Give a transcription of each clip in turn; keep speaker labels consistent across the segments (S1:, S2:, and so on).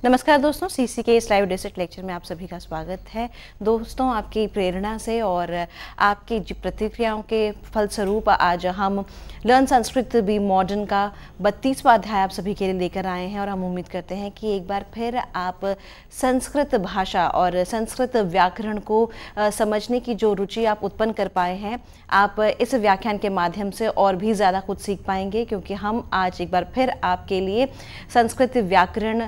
S1: नमस्कार दोस्तों, सीसी के इस लाइव डिजिट लेक्चर में आप सभी का स्वागत है। दोस्तों, आपकी प्रेरणा से और आपकी प्रतिक्रियाओं के फलस्वरूप आज हम लर्न संस्कृत बी मॉडर्न का 32वां अध्याय आप सभी के लिए लेकर आए हैं और हम उम्मीद करते हैं कि एक बार फिर आप संस्कृत भाषा और संस्कृत व्याकरण को समझने की जो रुचि आप उत्पन्न कर पाए हैं, आप इस व्याख्यान के माध्यम से और भी ज़्यादा कुछ सीख पाएंगे, क्योंकि हम आज एक बार फिर आपके लिए संस्कृत व्याकरण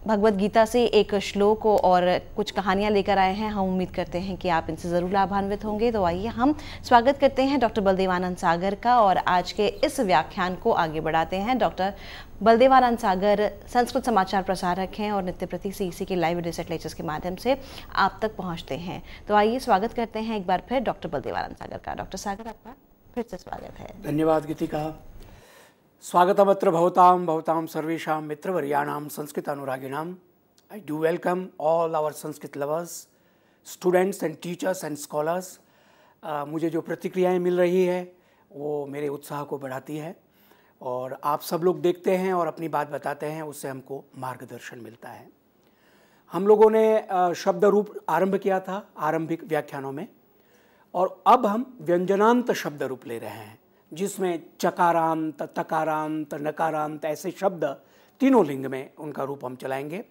S1: भगवद गीता से एक श्लोक और कुछ कहानियां लेकर आए हैं। हम उम्मीद करते हैं कि आप इनसे ज़रूर लाभान्वित होंगे। तो आइए हम स्वागत करते हैं डॉक्टर बलदेवानंद सागर का और आज के इस व्याख्यान को आगे बढ़ाते हैं। डॉक्टर बलदेवानंद सागर संस्कृत समाचार प्रसारक हैं और नित्य प्रति सीसी के लाइव डिजिट लेक्चर्स के माध्यम से आप तक पहुँचते हैं। तो आइए स्वागत करते हैं एक बार फिर डॉक्टर बलदेवानंद सागर का। डॉक्टर सागर, आपका फिर से स्वागत है।
S2: धन्यवाद गीतिका। स्वागतमत्र भवतां सर्वेषां मित्रवर्याणां संस्कृत अनुरागिणां। I do welcome all our Sanskrit lovers, students and teachers and scholars. मुझे जो प्रतिक्रियाएं मिल रही है वो मेरे उत्साह को बढ़ाती है और आप सब लोग देखते हैं और अपनी बात बताते हैं, उससे हमको मार्गदर्शन मिलता है। हम लोगों ने शब्द रूप आरंभ किया था आरंभिक व्याख्यानों में और अब हम व्यंजनांत शब्द रूप ले रहे हैं, जिसमें चकारांत, तकारांत, नकारांत ऐसे शब्द तीनों लिंग में उनका रूप हम चलाएंगे।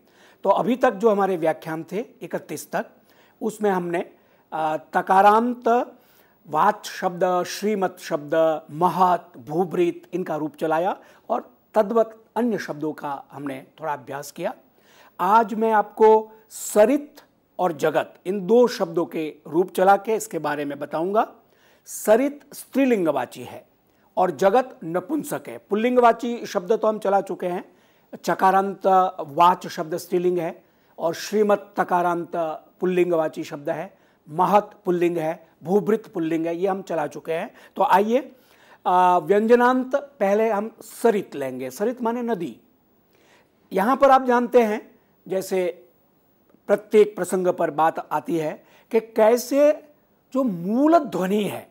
S2: तो अभी तक जो हमारे व्याख्यान थे 31 तक, उसमें हमने तकारांत वाच शब्द, श्रीमत शब्द, महत, भूभृत इनका रूप चलाया और तद्वत अन्य शब्दों का हमने थोड़ा अभ्यास किया। आज मैं आपको सरित और जगत इन दो शब्दों के रूप चला के इसके बारे में बताऊंगा। सरित स्त्रीलिंगवाची है और जगत नपुंसक है। पुल्लिंगवाची शब्द तो हम चला चुके हैं। चकारांत वाच शब्द स्त्रीलिंग है और श्रीमत तकारांत पुल्लिंगवाची शब्द है, महत पुल्लिंग है, भूभृत पुल्लिंग है, ये हम चला चुके हैं। तो आइए व्यंजनांत पहले हम सरित लेंगे। सरित माने नदी। यहाँ पर आप जानते हैं, जैसे प्रत्येक प्रसंग पर बात आती है कि कैसे जो मूल ध्वनि है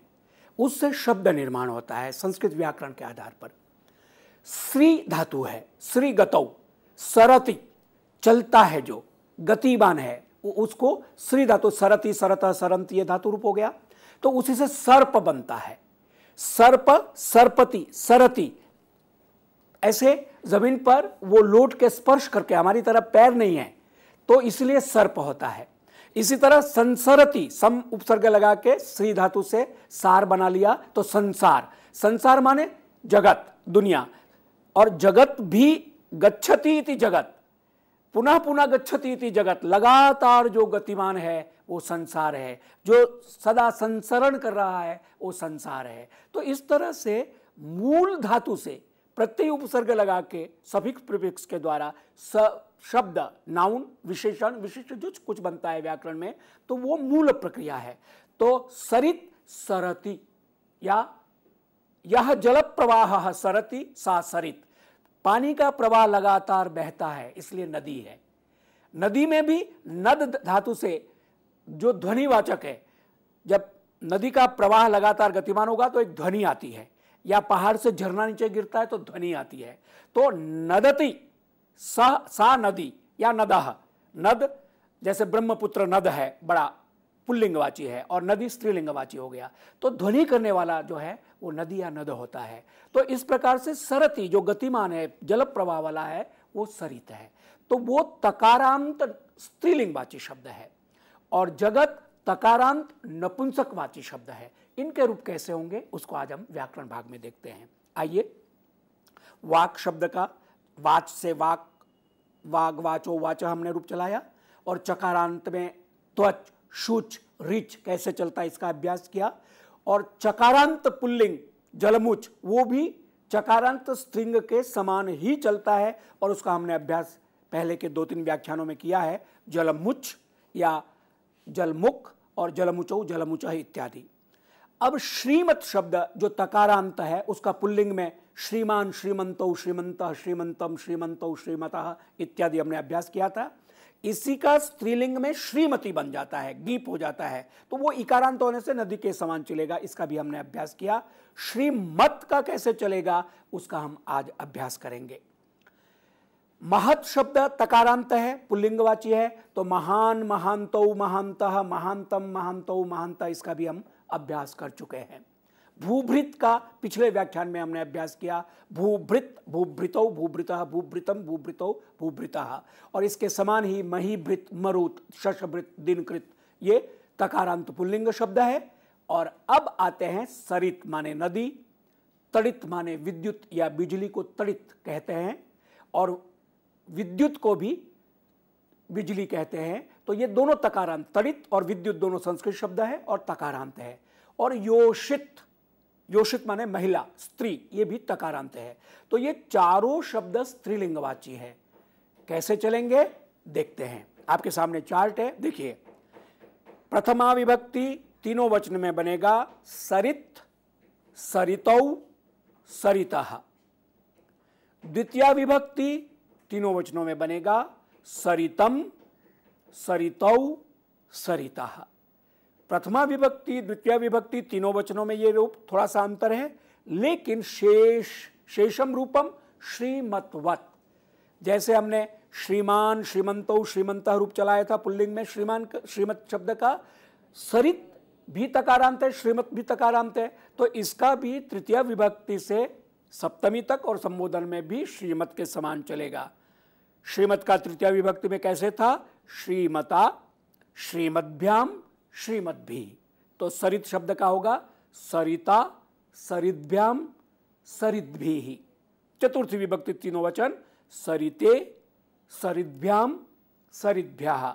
S2: उससे शब्द निर्माण होता है संस्कृत व्याकरण के आधार पर। श्री धातु है, श्री गतौ, सरति चलता है, जो गतिमान है उसको श्री धातु, सरति, सरत, सरंत ये धातु रूप हो गया। तो उसी से सर्प बनता है। सर्प, सर्पति, सरति, ऐसे जमीन पर वो लौट के स्पर्श करके, हमारी तरह पैर नहीं है तो इसलिए सर्प होता है। इसी तरह संसरति, सम उपसर्ग लगा के श्री धातु से सार बना लिया तो संसार। संसार माने जगत, दुनिया। और जगत भी गच्छति इति जगत, पुनः पुनः गच्छति इति जगत, लगातार जो गतिमान है वो संसार है, जो सदा संसरण कर रहा है वो संसार है। तो इस तरह से मूल धातु से प्रत्यय उपसर्ग लगा के सफिक्स प्रीफिक्स के द्वारा शब्द, नाउन, विशेषण, विशिष्ट जो कुछ बनता है व्याकरण में, तो वो मूल प्रक्रिया है। तो सरित, सरति, या यह जल प्रवाह सरति सा सरित, पानी का प्रवाह लगातार बहता है इसलिए नदी है। नदी में भी नद धातु से जो ध्वनिवाचक है, जब नदी का प्रवाह लगातार गतिमान होगा तो एक ध्वनि आती है, या पहाड़ से झरना नीचे गिरता है तो ध्वनि आती है। तो नदति, सा नदी या नदः, नद जैसे ब्रह्मपुत्र नद है, बड़ा पुल्लिंगवाची है, और नदी स्त्रीलिंगवाची हो गया। तो ध्वनि करने वाला जो है वो नदी या नद होता है। तो इस प्रकार से सरति जो गतिमान है, जल प्रवाह वाला है, वो सरित है। तो वो तकारांत स्त्रीलिंगवाची शब्द है और जगत तकारांत नपुंसकवाची शब्द है। इनके रूप कैसे होंगे उसको आज हम व्याकरण भाग में देखते हैं। आइए, वाक शब्द का वाच से वाक, वाग, वाचो, वाच हमने रूप चलाया और चकारांत में त्वच, शुच, रिच कैसे चलता है इसका अभ्यास किया। और चकारांत पुल्लिंग जलमुच, वो भी चकारांत स्त्रिंग के समान ही चलता है और उसका हमने अभ्यास पहले के 2-3 व्याख्यानों में किया है। जलमुच या जलमुख और जलमुचौ, जलमुच इत्यादि। अब श्रीमत शब्द जो तकारांत है उसका पुल्लिंग में श्रीमान, श्रीमंतो, श्रीमंतः, श्रीमंतम, श्रीमंतो, श्रीमतः इत्यादि हमने अभ्यास किया था। इसी का स्त्रीलिंग में श्रीमती बन जाता है, गीप हो जाता है, तो वो इकारांत होने से नदी के समान चलेगा। इसका भी हमने अभ्यास किया। श्रीमत का कैसे चलेगा उसका हम आज अभ्यास करेंगे। महत शब्द तकारांत है, पुल्लिंगवाची है, तो महान, महांतो, महांतः, महांतम, महांतो, महांता, इसका भी हम अभ्यास कर चुके हैं। भूभृत का पिछले व्याख्यान में हमने अभ्यास किया। भूभृत, भूभृतौ, भूभृतः, भूभृतम, भूभृतौ, भूभृतः, और इसके समान ही महीभृत, मरुत, शशभृत, दिनकृत, ये तकारांत पुल्लिंग शब्द है। और अब आते हैं सरित माने नदी, तड़ित माने विद्युत या बिजली को तड़ित कहते हैं, और विद्युत को भी बिजली कहते हैं। तो ये दोनों तकारांत, तड़ित और विद्युत दोनों संस्कृत शब्द है और तकारांत है। और योषित, योषित माने महिला, स्त्री, ये भी तकारांत है। तो ये चारों शब्द स्त्रीलिंगवाची है। कैसे चलेंगे देखते हैं। आपके सामने चार्ट है, देखिए। प्रथमा विभक्ति तीनों वचन में बनेगा सरित, सरितौ, सरितः। द्वितीया विभक्ति तीनों वचनों में बनेगा सरितम, सरितौ, सरितः। प्रथमा विभक्ति, द्वितीय विभक्ति तीनों वचनों में ये रूप थोड़ा सा अंतर है, लेकिन शेषम रूपम श्रीमतवत। जैसे हमने श्रीमान, श्रीमंतो, श्रीमंतः रूप चलाया था पुल्लिंग में श्रीमान, श्रीमत शब्द का, सरित भी तकारांत है, श्रीमत भी तकारांत है, तो इसका भी तृतीय विभक्ति से सप्तमी तक और संबोधन में भी श्रीमत के समान चलेगा। श्रीमत का तृतीय विभक्ति में कैसे था? श्रीमता, श्रीमद्भ्याम, श्रीमद्भी। तो सरित शब्द का होगा सरिता, सरिद्भ्याम, सरिद्भिः। चतुर्थी विभक्ति तीनों वचन सरिते, सरिद्भ्याम, सरिद्भ्यः।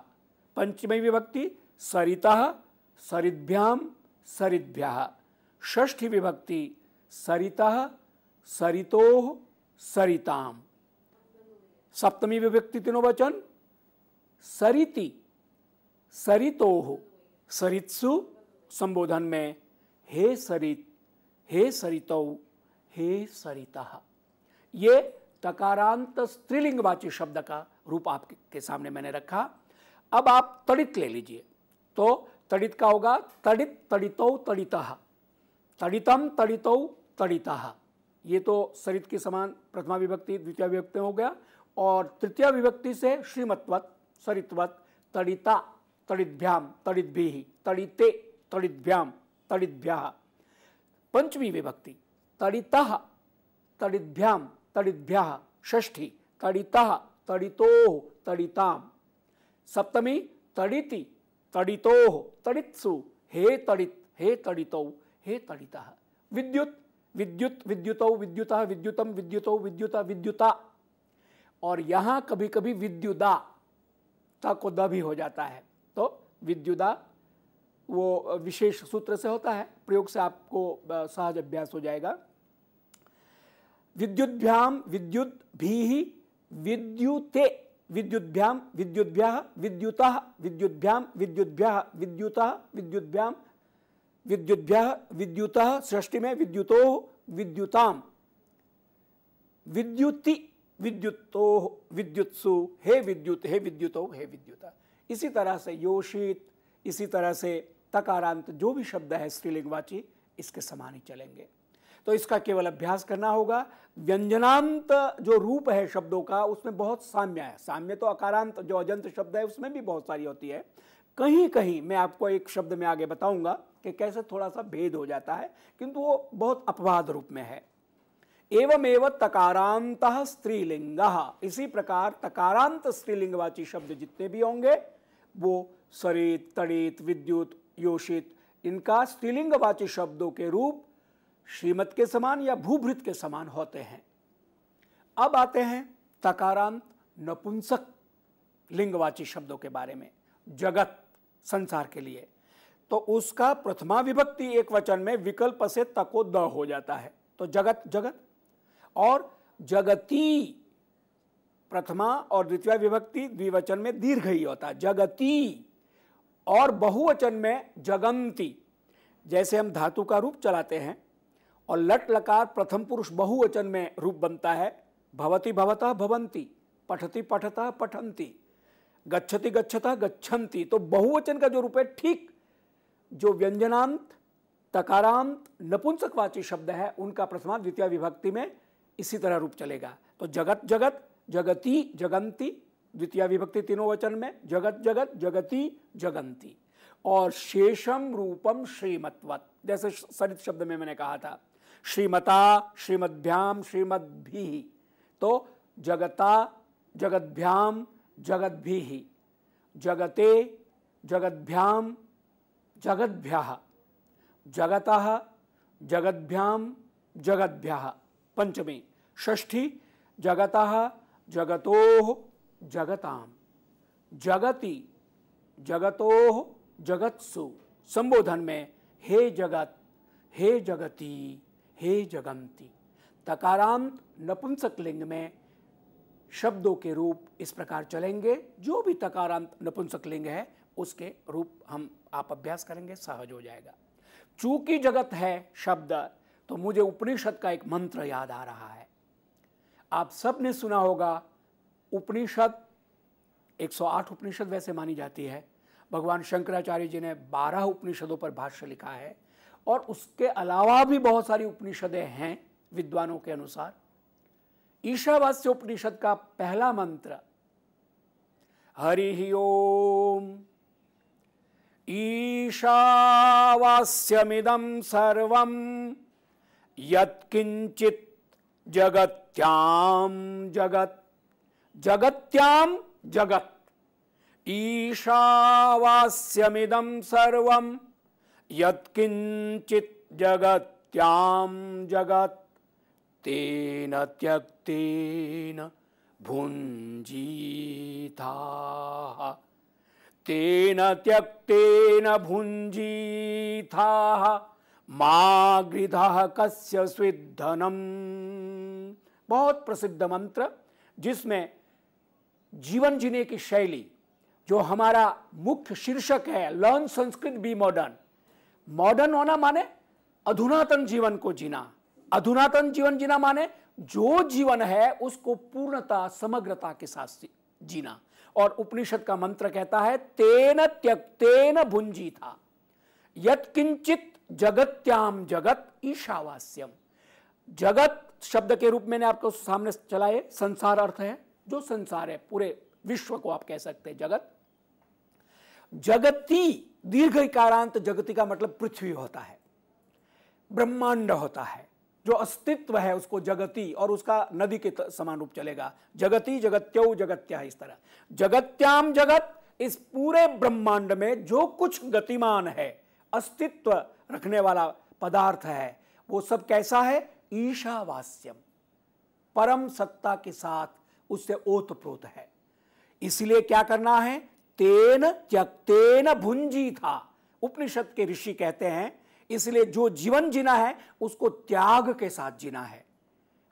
S2: पंचमी विभक्ति सरितः, सरिद्भ्याम, सरिद्भ्यः। षष्ठी विभक्ति सरितः, सरितोः, सरिताम। सप्तमी विभक्ति तीनों वचन सरिति, सरितोः, सरित्सु, संबोधन में हे सरित, हे सरितौ, हे सरितः। ये तकारांत स्त्रीलिंगवाची शब्द का रूप आपके सामने मैंने रखा। अब आप तड़ित ले लीजिए, तो तड़ित का होगा तड़ित, तड़ितौ, तड़ितः, तड़ितम, तड़ितौ, तड़ितः। ये तो सरित के समान प्रथमा विभक्ति, द्वितीय विभक्ति हो गया। और तृतीय विभक्ति से श्रीमत्वत, सरितवत, तड़िता, तड़िद्भ्याम, तड़िद्भिः, तड़िते, तड़िद्भ्याम, तड़िद्भ्यः। पंचमी विभक्ति तड़ितः, तड़िद्भ्याम, तड़िद्भ्यः। षष्ठी तड़ितः, तड़ितोः, तड़िताम। सप्तमी तड़िति, तड़ितोः, तड़ित्सु, हे तड़ित, हे तड़ितौ, हे तड़ितः। विद्युत, विद्युत, विद्युतौ, विद्युतः, विद्युतम, विद्युतौ, विद्युता, विद्युता। और यहां कभी कभी विद्युदा ता को द भी हो जाता है, तो विद्युदा वो विशेष सूत्र से होता है, प्रयोग से आपको सहज अभ्यास हो जाएगा। विद्युद्भ्याम, विद्युद्भिः, विद्युते, विद्युद्भ्याम, विद्युद्भ्यः, विद्युतः, विद्युद्भ्याम, विद्युद्भ्यः, विद्युतः, विद्युद्भ्याम, विद्युद्भ्यः, विद्युतः। सृष्टि में विद्युतोः, विद्युताम, विद्युति, विद्युतोः, विद्युत्सु, हे विद्युत, हे विद्युतो, हे विद्युता। इसी तरह से योषित, इसी तरह से तकारांत जो भी शब्द है स्त्रीलिंगवाची, इसके समान ही चलेंगे। तो इसका केवल अभ्यास करना होगा। व्यंजनांत जो रूप है शब्दों का, उसमें बहुत साम्य है। साम्य तो अकारांत जो अजंत शब्द है उसमें भी बहुत सारी होती है। कहीं कहीं मैं आपको एक शब्द में आगे बताऊंगा कि कैसे थोड़ा सा भेद हो जाता है, किंतु वो बहुत अपवाद रूप में है। एवमेव तकारांतः स्त्रीलिंगः। इसी प्रकार तकारांत स्त्रीलिंगवाची शब्द जितने भी होंगे वो सरित, तड़ित, विद्युत, योषित, इनका स्त्रीलिंगवाची शब्दों के रूप श्रीमत के समान या भूभृत के समान होते हैं। अब आते हैं तकारांत नपुंसक लिंगवाची शब्दों के बारे में। जगत, संसार के लिए, तो उसका प्रथमा विभक्ति एक वचन में विकल्प से तको द हो जाता है, तो जगत, जगत। और जगती प्रथमा और द्वितीय विभक्ति द्विवचन में दीर्घ ही होता है, जगती। और बहुवचन में जगंती। जैसे हम धातु का रूप चलाते हैं और लट लकार प्रथम पुरुष बहुवचन में रूप बनता है। भवति भवतः भवन्ति, पठति पठतः पठन्ति, गच्छति गच्छतः गच्छन्ति। तो बहुवचन का जो रूप है, ठीक जो व्यंजनांत, तकारांत, नपुंसकवाची शब्द है उनका प्रथमा द्वितीय विभक्ति में इसी तरह रूप चलेगा। तो जगत जगत, जगती जगंती, द्वितीय विभक्ति तीनों वचन में, जगत जगत, जगती जगंती। और शेषम रूपम श्रीमत्वत, जैसे सरित शब्द में मैंने कहा था, श्रीमता, श्रीमद्भ्याम, श्रीमद्भिः। तो जगता, जगद्भ्याम, जगद्भिः, जगते, जगद्भ्याम, जगद्भ्यः, जगतः, जगद्भ्याम, जगद्भ्यः। पंचमी। षष्ठी, जगतः, जगतोः, जगताम, जगति, जगतोः, जगत्सु। संबोधन में हे जगत, हे जगती, हे जगंती। तकारांत नपुंसक लिंग में शब्दों के रूप इस प्रकार चलेंगे। जो भी तकारांत नपुंसक लिंग है उसके रूप आप अभ्यास करेंगे, सहज हो जाएगा। चूंकि जगत है शब्द, तो मुझे उपनिषद का एक मंत्र याद आ रहा है। आप सब ने सुना होगा उपनिषद, 108 उपनिषद वैसे मानी जाती है। भगवान शंकराचार्य जी ने 12 उपनिषदों पर भाष्य लिखा है, और उसके अलावा भी बहुत सारी उपनिषदें हैं विद्वानों के अनुसार। ईशावास्य उपनिषद का पहला मंत्र हरि ओम ईशावास्यमिदं सर्वं यत्किंचित् जगत्याम जगत्, जगत्याम जगत्, ईशावास्यमिदं सर्वं यत्किंचित् जगत्याम जगत्, तेन त्यक्तेन भुञ्जीथाः, तेन त्यक्तेन भुञ्जीथाः मा गृधः कस्य स्विद्धनम्। बहुत प्रसिद्ध मंत्र, जिसमें जीवन जीने की शैली, जो हमारा मुख्य शीर्षक है, learn Sanskrit be modern. Modern होना माने अधुनातन जीवन को जीना, अधुनातन जीवन जीना माने जो जीवन है उसको पूर्णता, समग्रता के साथ जीना। और उपनिषद का मंत्र कहता है तेन त्यक्तेन भुंजीथा यत्किंचित जगत्याम जगत ईशावास्यम। जगत शब्द के रूप में मैंने आपको सामने चलाए, संसार अर्थ है जो संसार है, पूरे विश्व को आप कह सकते हैं जगत। जगती, दीर्घ इकारांत जगती का मतलब पृथ्वी होता है, ब्रह्मांड होता है, जो अस्तित्व है उसको जगती, और उसका नदी के समान रूप चलेगा, जगती जगत्यो जगत्या। इस तरह जगत्याम जगत, इस पूरे ब्रह्मांड में जो कुछ गतिमान है, अस्तित्व रखने वाला पदार्थ है, वो सब कैसा है? ईशावास्यम, परम सत्ता के साथ उससे ओतप्रोत है। इसलिए क्या करना है? तेन त्यक्तेन भुंजीथा। उपनिषद के ऋषि कहते हैं इसलिए जो जीवन जीना है उसको त्याग के साथ जीना है।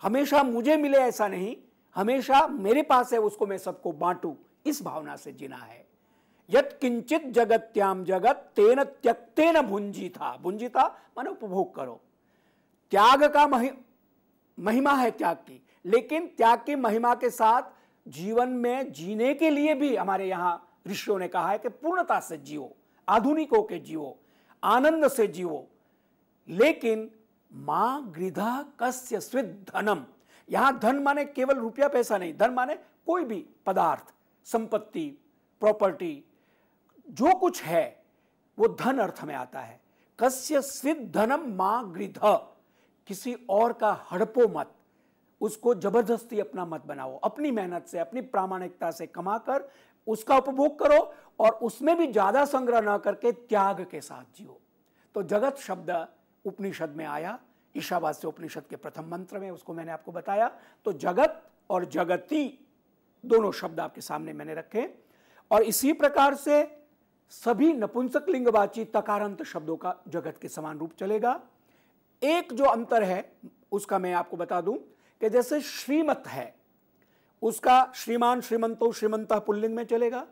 S2: हमेशा मुझे मिले ऐसा नहीं, हमेशा मेरे पास है उसको मैं सबको बांटूं, इस भावना से जीना है। यत् किंचित जगत्याम जगत तेन त्यक्तेन भुंजीथा। भुंजीथा माने उपभोग करो। त्याग का महिमा है त्याग की, लेकिन त्याग की महिमा के साथ जीवन में जीने के लिए भी हमारे यहां ऋषियों ने कहा है कि पूर्णता से जियो, आधुनिकों के जियो, आनंद से जियो। लेकिन मां गृधा कस्य स्विद धनम, यहां धन माने केवल रुपया पैसा नहीं, धन माने कोई भी पदार्थ, संपत्ति, प्रॉपर्टी, जो कुछ है वो धन अर्थ में आता है। कस्य स्विद धनम मां गृधा, किसी और का हड़पो मत, उसको जबरदस्ती अपना मत बनाओ। अपनी मेहनत से, अपनी प्रामाणिकता से कमाकर उसका उपभोग करो, और उसमें भी ज्यादा संग्रह न करके त्याग के साथ जियो। तो जगत शब्द उपनिषद में आया, ईशावास्य उपनिषद के प्रथम मंत्र में, उसको मैंने आपको बताया। तो जगत और जगती दोनों शब्द आपके सामने मैंने रखे, और इसी प्रकार से सभी नपुंसक लिंगवाची तकारांत शब्दों का जगत के समान रूप चलेगा। एक जो अंतर है उसका मैं आपको बता दूं कि जैसे श्रीमत है, उसका श्रीमान, श्रीमंतो, श्रीमंतः पुल्लिंग में चलेगा।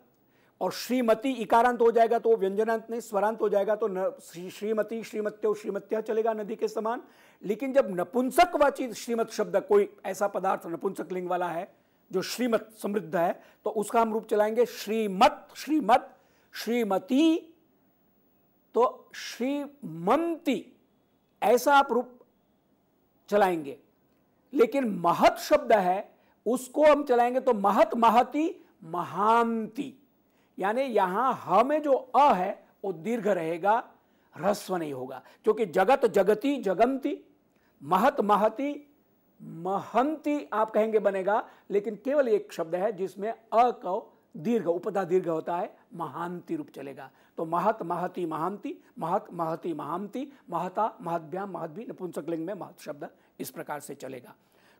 S2: और श्रीमती इकारांत हो जाएगा तो व्यंजनांत नहीं, स्वरांत हो जाएगा तो श्रीमती, श्रीमत्यो, श्रीमत्या चलेगा नदी के समान। लेकिन जब नपुंसकवाची श्रीमत शब्द, कोई ऐसा पदार्थ नपुंसक लिंग वाला है जो श्रीमत समृद्ध है, तो उसका हम रूप चलाएंगे श्रीमत, श्रीमत, श्रीमती, तो श्रीमंती, ऐसा आप रूप चलाएंगे। लेकिन महत शब्द है उसको हम चलाएंगे तो महत, महती, महांती, यानी यहां ह में जो अ है वो दीर्घ रहेगा, ह्रस्व नहीं होगा, क्योंकि जगत, जगती, जगंती, महत, महती, महंती आप कहेंगे बनेगा, लेकिन केवल एक शब्द है जिसमें अ को दीर्घ, उपधा दीर्घ होता है, महांती रूप चलेगा। तो महत, महती, महांती, महत, महती, महांती, महता, महद्भ्याम, महद्भी, नपुंसक लिंग में महत शब्द इस प्रकार से चलेगा।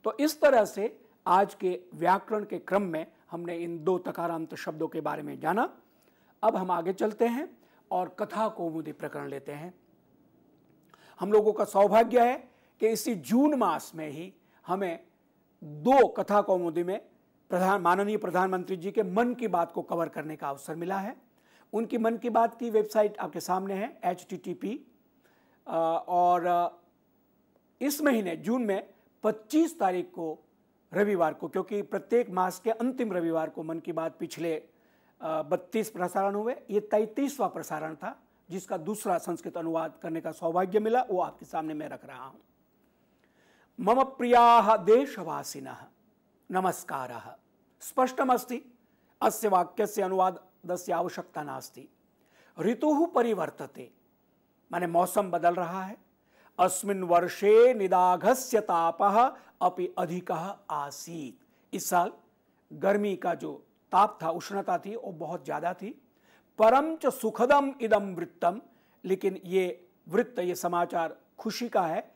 S2: तो इस तरह से आज के व्याकरण के क्रम में हमने इन दो तकारांत शब्दों के बारे में जाना। अब हम आगे चलते हैं और कथा कौमुदी प्रकरण लेते हैं। हम लोगों का सौभाग्य है कि इसी जून मास में ही हमें दो कथा कौमुदी में माननीय प्रधानमंत्री जी के मन की बात को कवर करने का अवसर मिला है। उनकी मन की बात की वेबसाइट आपके सामने है, http, और इस महीने जून में 25 तारीख को रविवार को, क्योंकि प्रत्येक मास के अंतिम रविवार को मन की बात पिछले 32 प्रसारण हुए, ये 33वां प्रसारण था जिसका दूसरा संस्कृत अनुवाद करने का सौभाग्य मिला, वो आपके सामने मैं रख रहा हूं। मम प्रियाः देशवासिनः नमस्कारः। स्पष्टमस्ति, अस्य वाक्यस्य अनुवादस्य आवश्यकता नास्ति। ऋतुः परिवर्तते, माने मौसम बदल रहा है। अस्मिन् वर्षे निदाघस्य तापः अपि अधिकः आसीत्, इस साल गर्मी का जो ताप था, उष्णता थी, वो बहुत ज्यादा थी। परम च सुखदम इदम वृत्तम, लेकिन ये वृत्त, ये समाचार खुशी का है।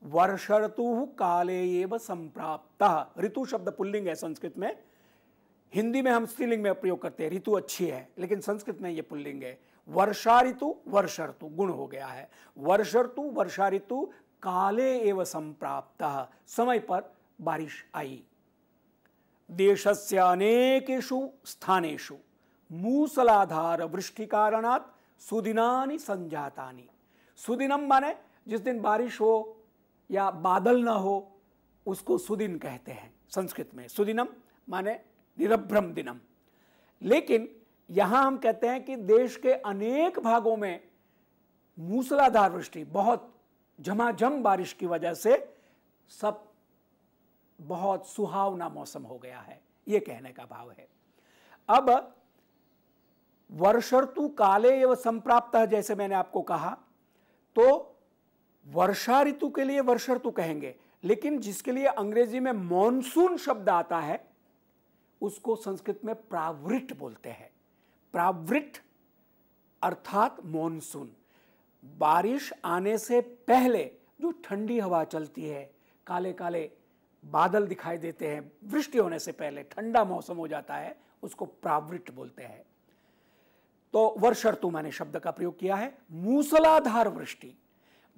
S2: वर्ष ऋतु काले एव संप्राप्तः, ऋतु शब्द पुल्लिंग है संस्कृत में, हिंदी में हम स्त्रीलिंग में प्रयोग करते हैं, ऋतु अच्छी है, लेकिन संस्कृत में ये पुल्लिंग है। वर्षा ऋतु, वर्ष ऋतु गुण हो गया है। वर्ष ऋतु, वर्षा ऋतु काले एव संप्राप्तः, समय पर बारिश आई। देशस्य अनेकेषु स्थानेषु मूसलाधार वृष्टि कारणात् सुदिनानि संजातानि। सुदिनम माने जिस दिन बारिश हो या बादल ना हो उसको सुदिन कहते हैं संस्कृत में। सुदिनम माने निरभ्रम दिनम। लेकिन यहां हम कहते हैं कि देश के अनेक भागों में मूसलाधार वृष्टि, बहुत झमाझम बारिश की वजह से सब बहुत सुहावना मौसम हो गया है, यह कहने का भाव है। अब वर्ष ऋतु काले एवं संप्राप्त है, जैसे मैंने आपको कहा, तो वर्षा ऋतु के लिए वर्ष ऋतु कहेंगे, लेकिन जिसके लिए अंग्रेजी में मॉनसून शब्द आता है उसको संस्कृत में प्रावृट बोलते हैं। प्रावृट अर्थात मॉनसून, बारिश आने से पहले जो ठंडी हवा चलती है, काले काले बादल दिखाई देते हैं, वृष्टि होने से पहले ठंडा मौसम हो जाता है, उसको प्रावृट बोलते हैं। तो वर्ष ऋतु मैंने शब्द का प्रयोग किया है। मूसलाधार वृष्टि,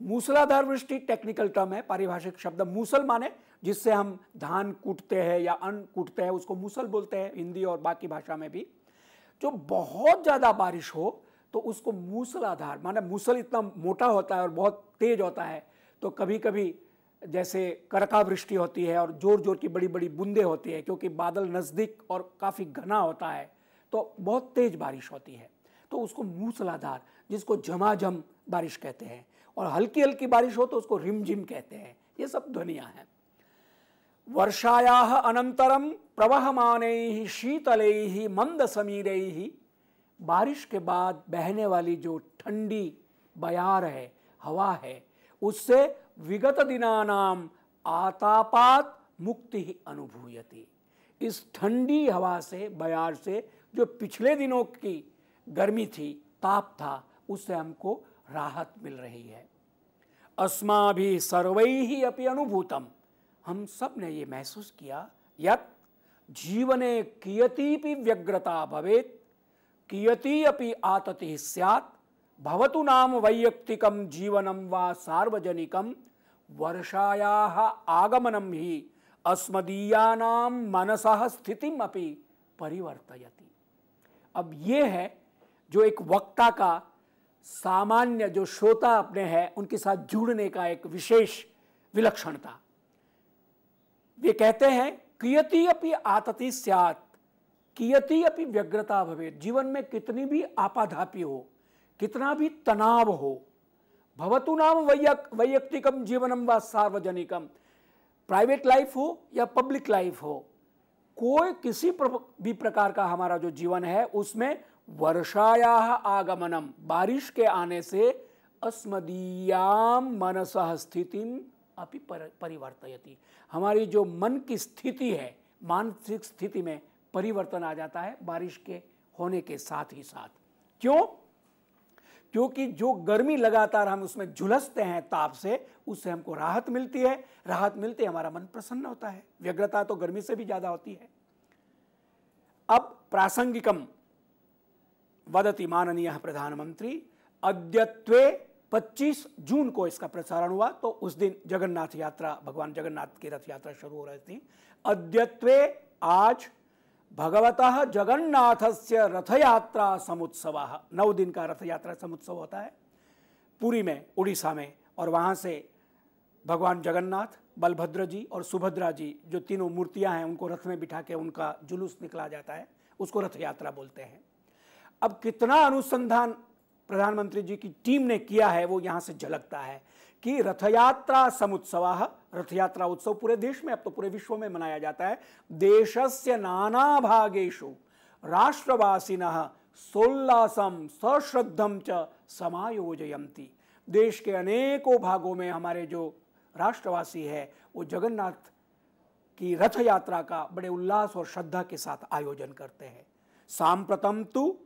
S2: मूसलाधार वृष्टि टेक्निकल टर्म है, पारिभाषिक शब्द। मूसल माने जिससे हम धान कूटते हैं या अन्न कूटते हैं, उसको मूसल बोलते हैं हिंदी और बाकी भाषा में भी। जो बहुत ज्यादा बारिश हो तो उसको मूसलाधार माने, मूसल इतना मोटा होता है और बहुत तेज होता है, तो कभी कभी जैसे करका वृष्टि होती है और जोर जोर की बड़ी बड़ी बूंदें होती है, क्योंकि बादल नजदीक और काफी घना होता है तो बहुत तेज बारिश होती है, तो उसको मूसलाधार, जिसको झमाझम बारिश कहते हैं। और हल्की हल्की बारिश हो तो उसको रिमझिम कहते हैं। ये सब ध्वनियां हैं। वर्षायाः अनंतरम प्रवहमानैः शीतलैः मंद समीरैः, बारिश के बाद बहने वाली जो ठंडी बयार है, हवा है, उससे विगत दिनानाम आतापात मुक्ति अनुभूयति। इस ठंडी हवा से, बयार से, जो पिछले दिनों की गर्मी थी, ताप था, उससे हमको राहत मिल रही है। अस्माभिः सर्वैः अपि अनुभूतम, हम सब ने ये महसूस किया, यत् जीवने कियतीपि व्यग्रता भवेत्, कियती अपि आततिः स्यात्, भवतु नाम वैयक्तिकं जीवनं वा सार्वजनिकं, वर्षायाः आगमनं हि अस्मदीयानां मनसः स्थितिम् अपि परिवर्तयति। अब ये है जो एक वक्ता का सामान्य जो श्रोता अपने हैं उनके साथ जुड़ने का एक विशेष विलक्षणता। वे कहते हैं कियति अपि आतति स्यात् कियति अपि व्यग्रता भवेत्। जीवन में कितनी भी आपाधापी हो, कितना भी तनाव हो, भवतु नाम वैयक्तिकम जीवनम व सार्वजनिकम, प्राइवेट लाइफ हो या पब्लिक लाइफ हो, कोई किसी भी प्रकार का हमारा जो जीवन है उसमें वर्षाया आगमनम, बारिश के आने से अस्मदीयाम मनसः स्थितिम अपि परिवर्तयति, हमारी जो मन की स्थिति है, मानसिक स्थिति में परिवर्तन आ जाता है बारिश के होने के साथ ही साथ। क्यों? क्योंकि जो गर्मी लगातार हम उसमें झुलसते हैं ताप से, उससे हमको राहत मिलती है, राहत मिलते हमारा मन प्रसन्न होता है। व्यग्रता तो गर्मी से भी ज्यादा होती है। अब प्रासंगिकम वदति माननीय प्रधानमंत्री, अद्यत्वे 25 जून को इसका प्रसारण हुआ, तो उस दिन जगन्नाथ यात्रा, भगवान जगन्नाथ की रथ यात्रा शुरू हो रही थी। अद्यत्वे, आज, भगवतः जगन्नाथस्य रथ यात्रा समुत्सवः, 9 दिन का रथ यात्रा समुत्सव होता है पुरी में, उड़ीसा में। और वहां से भगवान जगन्नाथ, बलभद्र जी और सुभद्रा जी, जो तीनों मूर्तियां हैं, उनको रथ में बिठा के उनका जुलूस निकला जाता है, उसको रथ यात्रा बोलते हैं। अब कितना अनुसंधान प्रधानमंत्री जी की टीम ने किया है वो यहां से झलकता है कि रथ यात्रा समुत्सवः, रथ यात्रा उत्सव पूरे देश में, अब तो पूरे विश्व में मनाया जाता है। देशस्य नाना भागेषु राष्ट्रवासिनः सोल्लासम सश्रद्धम च समायोजयन्ति, देश के अनेकों भागों में हमारे जो राष्ट्रवासी है वो जगन्नाथ की रथ यात्रा का बड़े उल्लास और श्रद्धा के साथ आयोजन करते हैं। सांप्रतम तु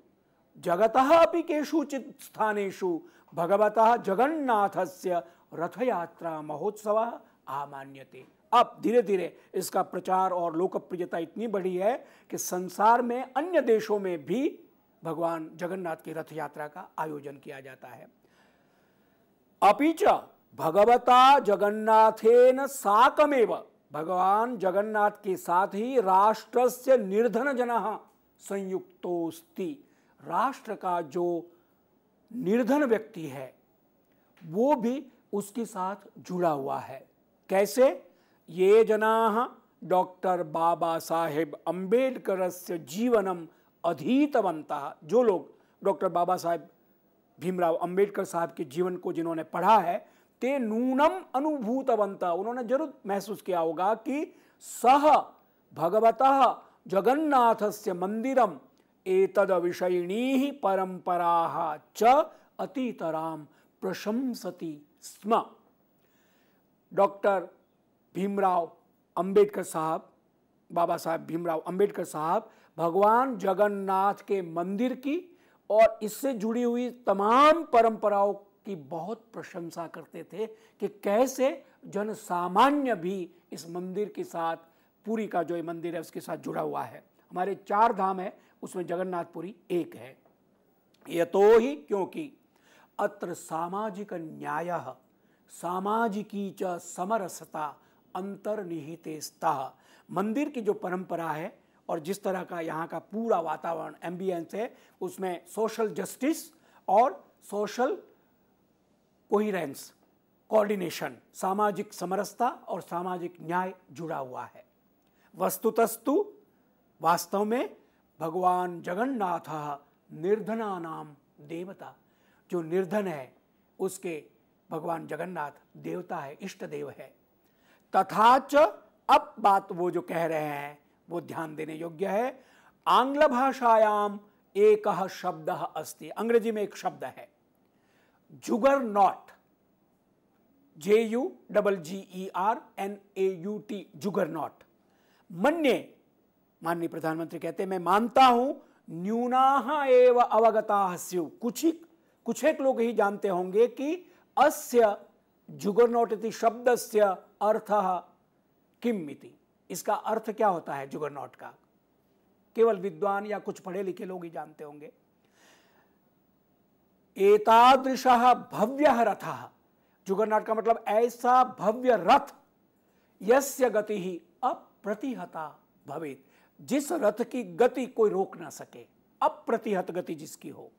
S2: जगतः अपि केषुचित् स्थानेषु भगवतः जगन्नाथस्य रथ यात्रा महोत्सवः आमान्यते। अब धीरे धीरे इसका प्रचार और लोकप्रियता इतनी बढ़ी है कि संसार में अन्य देशों में भी भगवान जगन्नाथ की रथ यात्रा का आयोजन किया जाता है। अपि च भगवता जगन्नाथेन साकमेव, भगवान जगन्नाथ के साथ ही राष्ट्रस्य निर्धन जनः संयुक्तोस्ति, राष्ट्र का जो निर्धन व्यक्ति है वो भी उसके साथ जुड़ा हुआ है। कैसे? ये जनाः डॉक्टर बाबा साहेब अम्बेडकरस्य जीवनम अधीतवन्तः, जो लोग डॉक्टर बाबा साहेब भीमराव अंबेडकर साहब के जीवन को जिन्होंने पढ़ा है, ते नूनम अनुभूतवन्तः, उन्होंने जरूर महसूस किया होगा कि सह भगवतः जगन्नाथस्य मंदिरम एतद विषयिणी परंपराः च अतितराम प्रशंसति स्म। डॉक्टर भीमराव अंबेडकर साहब, बाबा साहब भीमराव अंबेडकर साहब भगवान जगन्नाथ के मंदिर की और इससे जुड़ी हुई तमाम परंपराओं की बहुत प्रशंसा करते थे कि कैसे जन सामान्य भी इस मंदिर के साथ, पुरी का जो ये मंदिर है उसके साथ जुड़ा हुआ है। हमारे 4 धाम है उसमें जगन्नाथपुरी एक है। यतो ही, क्योंकि अत्र सामाजिक न्यायः सामाजिकी च समरसता अंतर्निहिते स्तः, मंदिर की जो परंपरा है और जिस तरह का यहाँ का पूरा वातावरण एम्बियंस है उसमें सोशल जस्टिस और सोशल कोहिरेंस, कोऑर्डिनेशन, सामाजिक समरसता और सामाजिक न्याय जुड़ा हुआ है। वस्तुतस्तु, वास्तव में भगवान जगन्नाथ निर्धनानाम देवता, जो निर्धन है उसके भगवान जगन्नाथ देवता है, इष्ट देव है। तथा च, अब बात वो जो कह रहे हैं वो ध्यान देने योग्य है। आंग्ल भाषायाम एक शब्द अस्ति, अंग्रेजी में एक शब्द है जुगरनॉट, JUGGERNAUT, जुगरनॉट। मन्ये, माननीय प्रधानमंत्री कहते हैं मैं मानता हूं, न्यूनाः एव अवगताः स्युः, कुछ एक लोग ही जानते होंगे कि अस्य जुगरनॉट इति शब्दस्य अर्थः किम इति, इसका अर्थ क्या होता है जुगरनॉट का, केवल विद्वान या कुछ पढ़े लिखे लोग ही जानते होंगे। एतादृशः भव्यः रथः, जुगरनॉट का मतलब ऐसा भव्य रथ, यस्य गति ही अप्रतिहता भवेत्, जिस रथ की गति कोई रोक ना सके। अप्रतिहत गति जिसकी हो,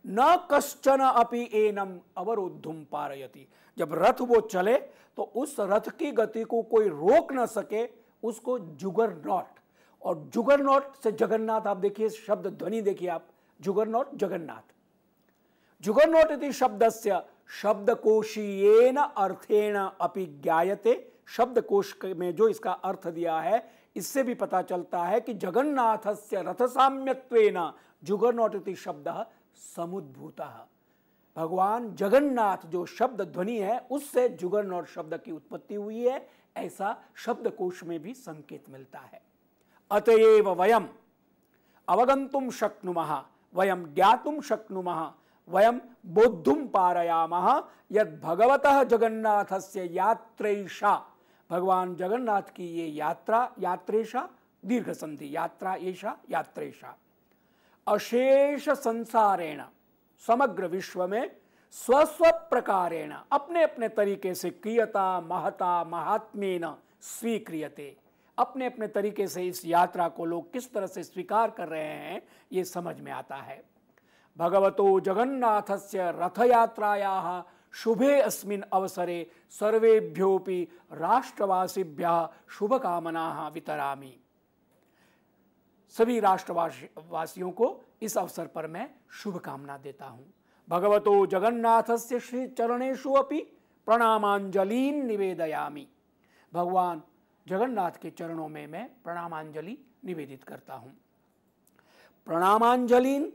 S2: न कश्चन अपि एनम अवरोधुम पारयति। जब रथ वो चले तो उस रथ की गति को कोई रोक न सके, उसको जुगरनॉट, और जुगरनॉट से जगन्नाथ, आप देखिए शब्द ध्वनि देखिए आप, जुगरनॉट जगन्नाथ। जुगरनॉट इति शब्दस्य शब्दकोशीयेन अर्थेन अपि ज्ञायते। शब्दकोश में जो इसका अर्थ दिया है, इससे भी पता चलता है कि जगन्नाथस्य रथसाम्यत्वेन जुगरनॉट इति शब्दः समुद्भूतः। भगवान जगन्नाथ जो शब्द ध्वनि है, उससे जुगरनॉट शब्द की उत्पत्ति हुई है, ऐसा शब्दकोश में भी संकेत मिलता है। अतएव वयम अवगंतुम शक्नुमः, वयम ज्ञातुम शक्नुमः, वयम बोद्धुम पारयामः यद भगवतः जगन्नाथस्य यात्रैषा। भगवान जगन्नाथ की ये यात्रा, यात्रेशा दीर्घ संधि, यात्रा एषा यात्रेशा, अशेष संसारेण, समग्र विश्व में स्वस्व प्रकारेण, अपने अपने तरीके से क्रियता महता महात्म्येन स्वीक्रियते। अपने अपने तरीके से इस यात्रा को लोग किस तरह से स्वीकार कर रहे हैं, ये समझ में आता है। भगवतो जगन्नाथस्य रथयात्रायाः शुभे अस्मिन् अवसरे सर्वेभ्योऽपि राष्ट्रवासिभ्यः शुभकामनाः वितरामि। सभी राष्ट्रवासियों को इस अवसर पर मैं शुभकामना देता हूं। भगवतो जगन्नाथस्य श्री चरणेषु अपि प्रणामांजलिं निवेदयामि। भगवान जगन्नाथ के चरणों में मैं प्रणामांजलि निवेदित करता हूं। प्रणामांजलिन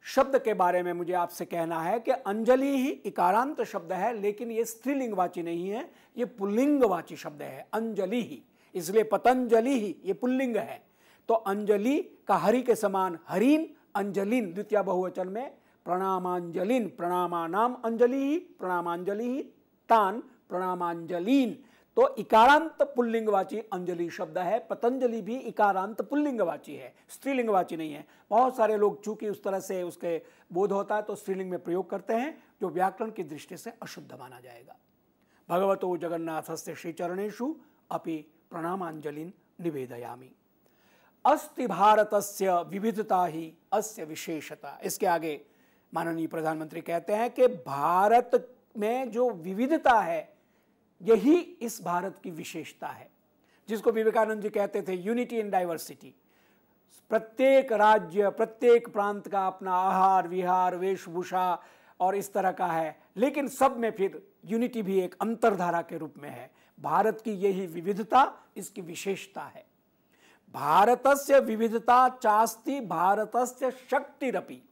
S2: शब्द के बारे में मुझे आपसे कहना है कि अंजलि ही इकारांत शब्द है, लेकिन ये स्त्रीलिंगवाची नहीं है, ये पुल्लिंगवाची शब्द है, अंजलि ही। इसलिए पतंजलि ही ये पुल्लिंग है। तो अंजलि का हरि के समान हरीन, अंजलिन द्वितीय बहुवचन में प्रणामांजलिन, प्रणामानाम अंजलि ही, प्रणामांजलि ही तान प्रणामांजलिन। तो इकारांत पुल्लिंगवाची अंजलि शब्द है। पतंजलि भी इकारांत पुल्लिंगवाची है, स्त्रीलिंगवाची नहीं है। बहुत सारे लोग चूंकि उस तरह से उसके बोध होता है तो स्त्रीलिंग में प्रयोग करते हैं, जो व्याकरण की दृष्टि से अशुद्ध माना जाएगा। भगवतो जगन्नाथस्य श्रीचरणेषु अपि प्रणामांजलिं निवेदयामि। अस्ति भारतस्य विविधता ही अस्य विशेषता। इसके आगे माननीय प्रधानमंत्री कहते हैं कि भारत में जो विविधता है, यही इस भारत की विशेषता है, जिसको विवेकानंद जी कहते थे यूनिटी इन डाइवर्सिटी। प्रत्येक राज्य, प्रत्येक प्रांत का अपना आहार विहार वेशभूषा और इस तरह का है, लेकिन सब में फिर यूनिटी भी एक अंतर्धारा के रूप में है। भारत की यही विविधता इसकी विशेषता है। भारतस्य विविधता चास्ति भारतस्य शक्तिरपि।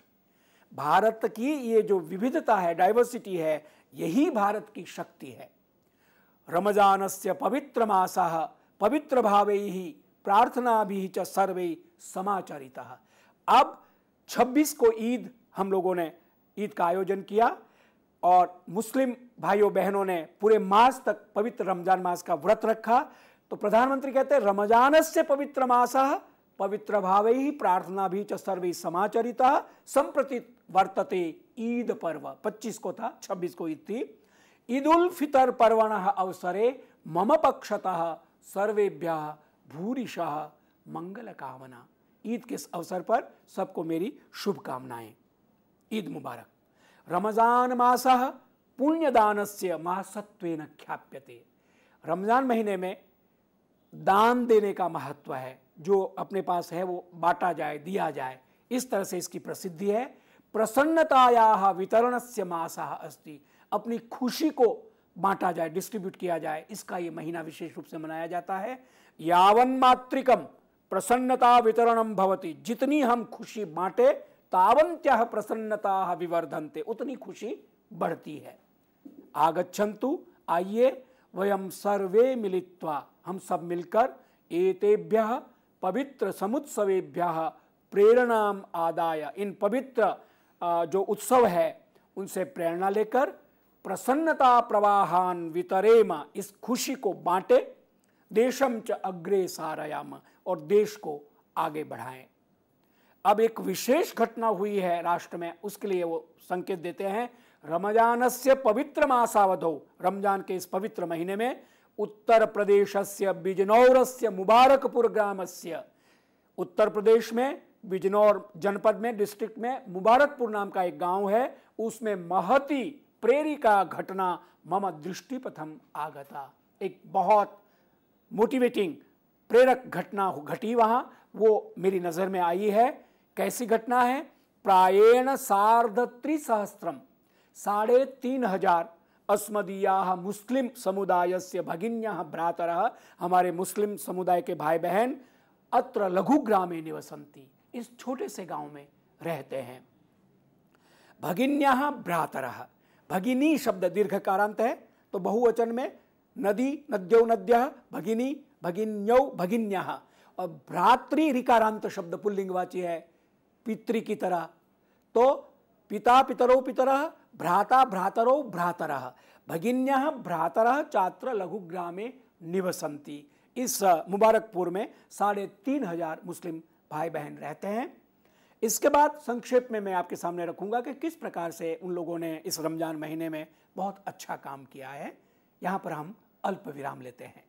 S2: भारत की ये जो विविधता है, डाइवर्सिटी है, यही भारत की शक्ति है। रमजानस्य पवित्र मासः पवित्र भावैः प्रार्थनाभिः च सर्वैः समाचरितः। अब 26 को ईद हम लोगों ने ईद का आयोजन किया और मुस्लिम भाइयों बहनों ने पूरे मास तक पवित्र रमजान मास का व्रत रखा। तो प्रधानमंत्री कहते हैं रमजानस्य पवित्र मासः पवित्र भावैः प्रार्थनाभिः च सर्वैः समाचरितः संप्रति वर्तते ईद पर्व। 25 को था, 26 को ईद थी। ईद उल फितर पर्वणः अवसरे मम पक्षतः सर्वेभ्यः भूरिशः मंगल कामना। ईद के अवसर पर सबको मेरी शुभकामनाएं। ईद मुबारक। रमजान मासः पुण्यदानस्य मासत्वेन ख्याप्यते। रमजान महीने में दान देने का महत्व है, जो अपने पास है वो बांटा जाए, दिया जाए, इस तरह से इसकी प्रसिद्धि है। प्रसन्नतायाः वितरणस्य मासः अस्ति। अपनी खुशी को बांटा जाए, डिस्ट्रीब्यूट किया जाए, इसका ये महीना विशेष रूप से मनाया जाता है। यावन मात्रिकम प्रसन्नता वितरणम भवति। जितनी हम खुशी बांटे तावन्त्यः प्रसन्नताः विवर्धन्ते, उतनी खुशी बढ़ती है। आगच्छन्तु, आइए, वयम सर्वे मिलित्वा, हम सब मिलकर एतेभ्यः पवित्र समुत्सवेभ्यः प्रेरणाम आदाय, इन पवित्र जो उत्सव है उनसे प्रेरणा लेकर प्रसन्नता प्रवाहान वितरेम, इस खुशी को बांटे, देशम च अग्रे सारयाम, और देश को आगे बढ़ाएं। अब एक विशेष घटना हुई है राष्ट्र में, उसके लिए वो संकेत देते हैं। रमजानस्य पवित्र मासावधौ, रमजान के इस पवित्र महीने में उत्तर प्रदेशस्य बिजनौरस्य मुबारकपुर ग्रामस्य, उत्तर प्रदेश में बिजनौर जनपद में, डिस्ट्रिक्ट में मुबारकपुर नाम का एक गांव है, उसमें महती प्रेरिका घटना मम दृष्टिपथम आगता। एक बहुत मोटिवेटिंग प्रेरक घटना घटी वहां, वो मेरी नजर में आई है। कैसी घटना है? प्रायेण सार्ध त्रिसहस्त्रम, 3,500 अस्मदीयाः मुस्लिम समुदायस्य भगिन्यः भ्रातरः, हमारे मुस्लिम समुदाय के भाई बहन अत्र लघु ग्रामे निवसन्ति, इस छोटे से गांव में रहते हैं। भगिन्यः भ्रातरः, भगिनी शब्द दीर्घकारांत है, तो बहुवचन में नदी नद्यो नद्यः, भगिनी भगिन्यौ भगिन्यः, और भ्रातृ ऋकारांत शब्द पुल्लिंगवाची है, पितृ की तरह। तो पिता पितरौ पितरः, भ्राता भ्रातरौ भ्रातरः, भगिन्यः भ्रातरः चात्र लघु ग्रामे निवसन्ति। इस मुबारकपुर में 3,500 मुस्लिम भाई बहन रहते हैं। इसके बाद संक्षेप में मैं आपके सामने रखूंगा कि किस प्रकार से उन लोगों ने इस रमजान महीने में बहुत अच्छा काम किया है। यहां पर हम अल्प विराम लेते हैं।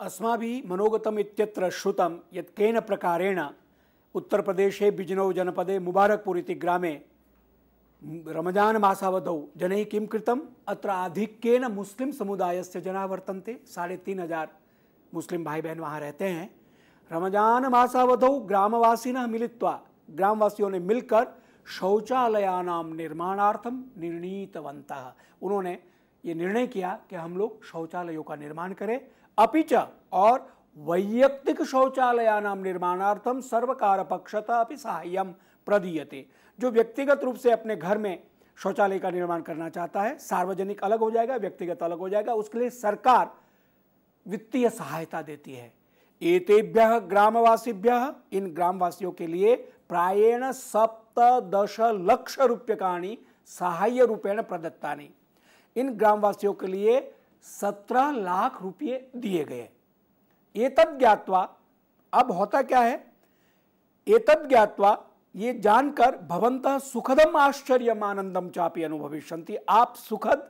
S2: अस्माभिः मनोगतम इत्यत्र श्रुतं यत् केन प्रकारेण उत्तर प्रदेशे बिजनौ जनपदे मुबारकपुर इति ग्रामे रमजान मासावधौ जनैः किं कृतम्? अत्र आधिक्येन मुस्लिम समुदायस्य जनाः वर्तन्ते, 3,500 मुस्लिम भाई बहन वहाँ रहते हैं। रमजान मासावधौ ग्रामवासिनः मिलित्वा, ग्रामवासियों ने मिलकर शौचालयानां निर्माणार्थम निर्णीतवन्तः। उन्होंने ये निर्णय किया कि हम लोग शौचालयों का निर्माण करें। अपिच और वैयक्तिक शौचालयानां निर्माणार्थम सर्वकार पक्षतः अपि साहाय्यं प्रदीयते। जो व्यक्तिगत रूप से अपने घर में शौचालय का निर्माण करना चाहता है, सार्वजनिक अलग हो जाएगा, व्यक्तिगत अलग हो जाएगा, उसके लिए सरकार वित्तीय सहायता देती है। एतेभ्यः ग्रामवासिभ्यः, इन ग्रामवासियों के लिए प्रायेण 17 लक्ष रूप्यकाणि साहाय्य रूपेण प्रदत्तानि। इन ग्रामवासियों के लिए 17 लाख रुपये दिए गए। एतद् ज्ञात्वा, अब होता क्या है, एतद् ज्ञात्वा, ये जानकर भवन्तः सुखदम आश्चर्यम आनंदम चापि अनुभविष्यन्ति। आप सुखद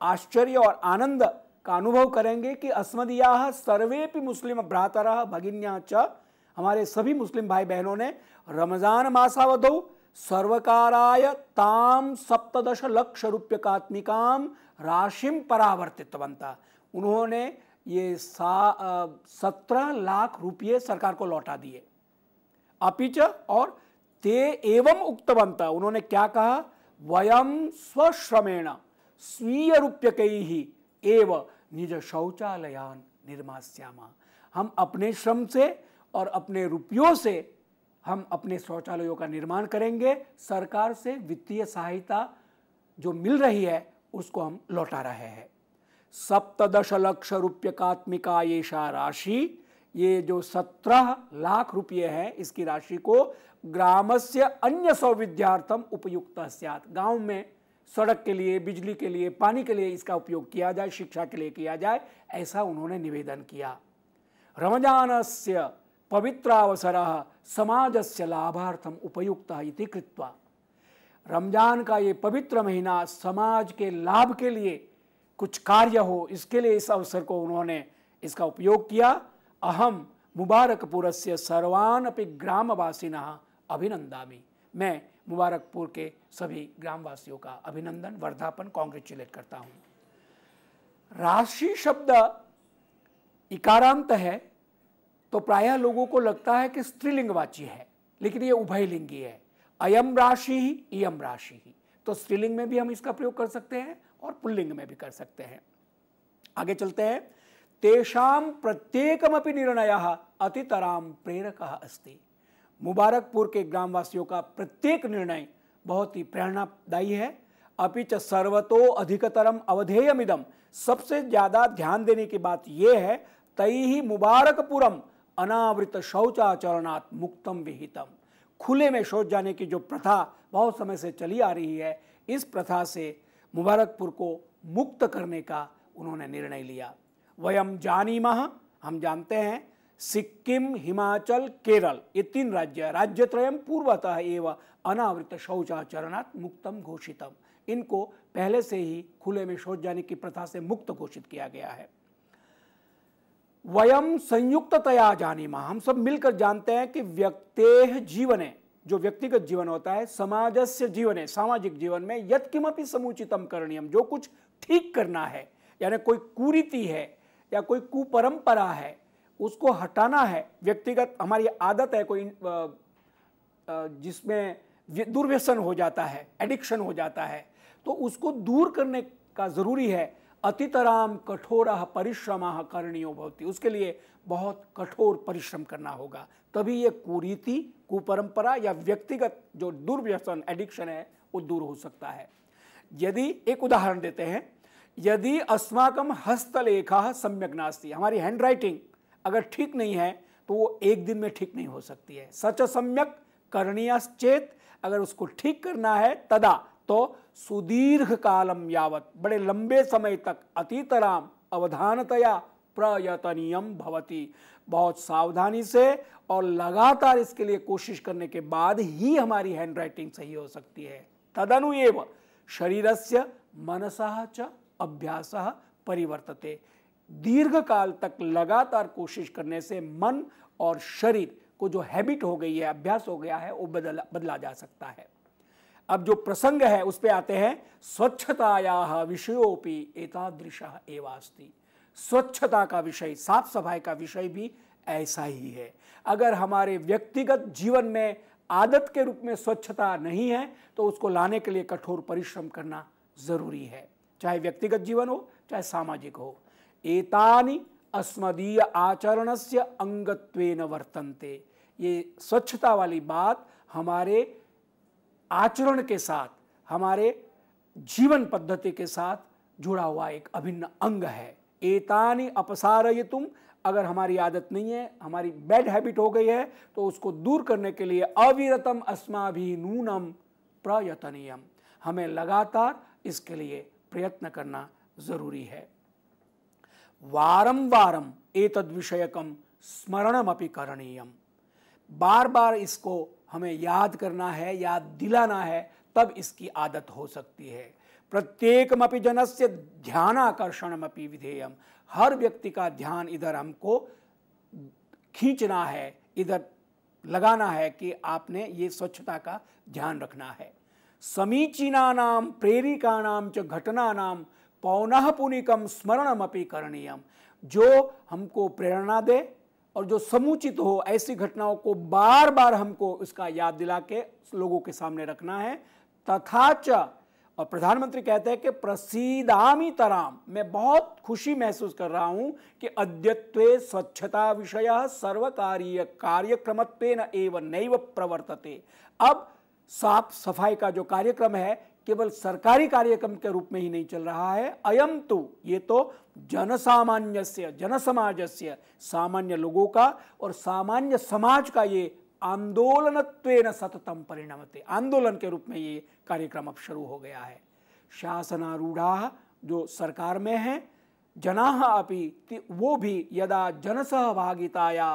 S2: आश्चर्य और आनंद का अनुभव करेंगे कि अस्मदीयाः सर्वेपि मुस्लिम भ्रातरः भगिन्यः च, हमारे सभी मुस्लिम भाई बहनों ने रमजान मासावधौ सर्वकाराय ताम 17 लक्ष रूप्यकात्मिकां राशिम परावर्तितवन्तः। उन्होंने ये 17 लाख रुपये सरकार को लौटा दिए। अपिच और ते एवं उक्तवन्तः, उन्होंने क्या कहा, वयम स्वश्रमेण स्वीय रूप्यकैः एव निज शौचालयान निर्मास्यामः। हम अपने श्रम से और अपने रुपयों से हम अपने शौचालयों का निर्माण करेंगे। सरकार से वित्तीय सहायता जो मिल रही है उसको हम लौटा रहे हैं। 17 लक्ष रूप्यकात्मिका येषा राशि, ये जो 17 लाख रुपये है, इसकी राशि को ग्रामस्य अन्य सौविध्यार्थम उपयुक्त स्यात्, गांव में सड़क के लिए, बिजली के लिए, पानी के लिए इसका उपयोग किया जाए, शिक्षा के लिए किया जाए, ऐसा उन्होंने निवेदन किया। रमजानस्य पवित्रावसरः समाजस्य लाभार्थम उपयुक्तः इति कृत्वा, रमजान का ये पवित्र महीना समाज के लाभ के लिए कुछ कार्य हो, इसके लिए इस अवसर को उन्होंने इसका उपयोग किया। अहम मुबारकपुरस्य सर्वान अपि ग्रामवासिनः अभिनंदामि। मैं मुबारकपुर के सभी ग्रामवासियों का अभिनंदन, वर्धापन, कांग्रेचुलेट करता हूँ। राशि शब्द इकारांत है तो प्रायः लोगों को लगता है कि स्त्रीलिंगवाची है, लेकिन ये उभयलिंगी है। अयम राशि ही इयम राशि ही, तो स्त्रीलिंग में भी हम इसका प्रयोग कर सकते हैं और पुल्लिंग में भी कर सकते हैं। आगे चलते हैं। तेषाम प्रत्येकमपि निर्णयः अतितराम प्रेरकः अस्ति। मुबारकपुर के ग्रामवासियों का प्रत्येक निर्णय बहुत ही प्रेरणादायी है। अपि च सर्वतो अधिकतरम अवधेयमिदम, सबसे ज्यादा ध्यान देने की बात यह है, तैहि मुबारकपुरम अनावृत शौचाचरणात् मुक्तम विहितम। खुले में शौच जाने की जो प्रथा बहुत समय से चली आ रही है, इस प्रथा से मुबारकपुर को मुक्त करने का उन्होंने निर्णय लिया। वयम जानीमः, हम जानते हैं, सिक्किम, हिमाचल, केरल, ये 3 राज्य, राज्यत्रयम पूर्वतः एवं अनावृत शौचाचरणात् मुक्तम घोषितम। इनको पहले से ही खुले में शौच जाने की प्रथा से मुक्त घोषित किया गया है। वयम संयुक्ततया जानीमः, हम सब मिलकर जानते हैं कि व्यक्तेः जीवने, जो व्यक्तिगत जीवन होता है, समाजस्य जीवने, सामाजिक जीवन में, यत्किमपि समुचितम करणीयम, जो कुछ ठीक करना है, यानी कोई कुरीति है या कोई कुपरंपरा है, उसको हटाना है। व्यक्तिगत हमारी आदत है कोई जिसमें दुर्व्यसन हो जाता है, एडिक्शन हो जाता है, तो उसको दूर करने का जरूरी है। अतितराम कठोरः परिश्रमः करणीयो भवति, उसके लिए बहुत कठोर परिश्रम करना होगा, तभी ये कुरीति, कुपरंपरा या व्यक्तिगत जो दुर्व्यसन, एडिक्शन है, वो दूर हो सकता है। यदि एक उदाहरण देते हैं, यदि अस्माकं हस्तलेखः सम्यक् नास्ति, हमारी हैंड राइटिंग अगर ठीक नहीं है तो वो एक दिन में ठीक नहीं हो सकती है। सच सम्यक करणीयश्चेत, अगर उसको ठीक करना है तदा, तो सुदीर्घ कालम यावत, बड़े लंबे समय तक, अतितराम अवधानतया प्रयतनीयम भवति, बहुत सावधानी से और लगातार इसके लिए कोशिश करने के बाद ही हमारी हैंड राइटिंग सही हो सकती है। तदनु एव शरीरस्य मनसः च अभ्यासः परिवर्तते, दीर्घ काल तक लगातार कोशिश करने से मन और शरीर को जो हैबिट हो गई है, अभ्यास हो गया है, वो बदला जा सकता है। अब जो प्रसंग है उस पे आते हैं। स्वच्छतायाः विषयोपि एतादृशः एव अस्ति, स्वच्छता का विषय, साफ सफाई का विषय भी ऐसा ही है। अगर हमारे व्यक्तिगत जीवन में आदत के रूप में स्वच्छता नहीं है तो उसको लाने के लिए कठोर परिश्रम करना जरूरी है, चाहे व्यक्तिगत जीवन हो चाहे सामाजिक हो। एतानि अस्मदीय आचरणस्य अंगत्वेन वर्तन्ते, ये स्वच्छता वाली बात हमारे आचरण के साथ, हमारे जीवन पद्धति के साथ जुड़ा हुआ एक अभिन्न अंग है। एतानि अपसारयितुम, अगर हमारी आदत नहीं है, हमारी बैड हैबिट हो गई है, तो उसको दूर करने के लिए अविरतम अस्माभिः नूनम प्रयतनीयम, हमें लगातार इसके लिए प्रयत्न करना जरूरी है। वारम वारम एतद् विषयकम स्मरणमपि करणीयम, बार बार इसको हमें याद करना है, याद दिलाना है, तब इसकी आदत हो सकती है। प्रत्येकमपि जनस्य ध्यानाकर्षणमपि विधेयम, हर व्यक्ति का ध्यान इधर हमको खींचना है, इधर लगाना है कि आपने ये स्वच्छता का ध्यान रखना है। समीचीनानाम प्रेरिकाणाम च घटनानाम पौनः पुनिकम स्मरणमपि करणीयम, जो हमको प्रेरणा दे और जो समुचित हो, ऐसी घटनाओं को बार बार हमको इसका याद दिला के लोगों के सामने रखना है। तथा च, और प्रधानमंत्री कहते हैं कि प्रसीदामि तराम, मैं बहुत खुशी महसूस कर रहा हूं कि अद्यत्वे स्वच्छता विषयः सर्वकारीय कार्यक्रमत्वेन एव नैव प्रवर्तते। अब साफ सफाई का जो कार्यक्रम है केवल सरकारी कार्यक्रम के रूप में ही नहीं चल रहा है, अयम तो, ये तो जनसामान्यस्य, जनसमाजस्य, सामान्य लोगों का और सामान्य समाज का ये आंदोलनत्वेन सततम परिणमते, आंदोलन के रूप में ये कार्यक्रम अब शुरू हो गया है। शासनारूढ़ाः, जो सरकार में हैं, जनाः अपि, वो भी यदा जनसहभागिताया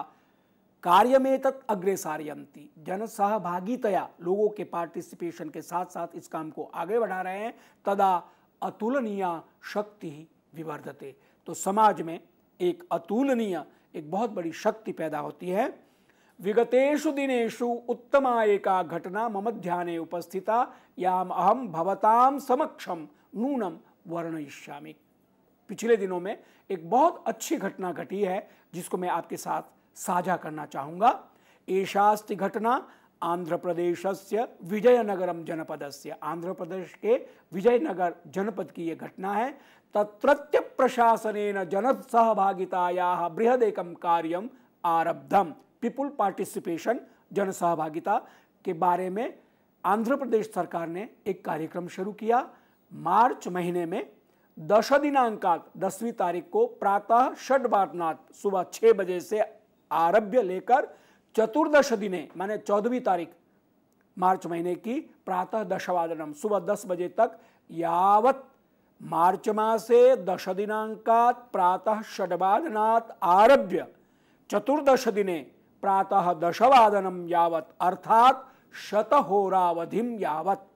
S2: कार्यमेतत् अग्रे सारयन्ति, जन सहभागितया, लोगों के पार्टिसिपेशन के साथ साथ इस काम को आगे बढ़ा रहे हैं, तदा अतुलनीय शक्ति विवर्धते, तो समाज में एक अतुलनीय, एक बहुत बड़ी शक्ति पैदा होती है। विगतेषु दिनेषु उत्तमा एका घटना मम ध्याने उपस्थिता याम अहम भवताम समक्षम नूनम वर्णयिष्यामि। पिछले दिनों में एक बहुत अच्छी घटना घटी है जिसको मैं आपके साथ साझा करना चाहूँगा। एषास्ति घटना आंध्र प्रदेशस्य विजयनगरम जनपदस्य, आंध्र प्रदेश के विजयनगर जनपद की ये घटना है। तत्रत्य प्रशासनेन जन सहभागितायाः बृहदेकं कार्यम आरब्धम। पीपुल पार्टिसिपेशन, जन सहभागिता के बारे में आंध्र प्रदेश सरकार ने एक कार्यक्रम शुरू किया। मार्च महीने में 10 दिनांकात 10वीं तारीख को प्रातः षड्वादनात् सुबह 6 बजे से आरभ्य लेकर चतुर्दश दिने माने 14वीं तारीख मार्च महीने की प्रातः दशवादनम सुबह 10 बजे तक यावत मार्च मासे 10 दिनांकात प्रातः षड्वादनात् आरभ्य चतुर्दश दिने प्रातः दशवादनम यावत अर्थात शतहोरावधिम यावत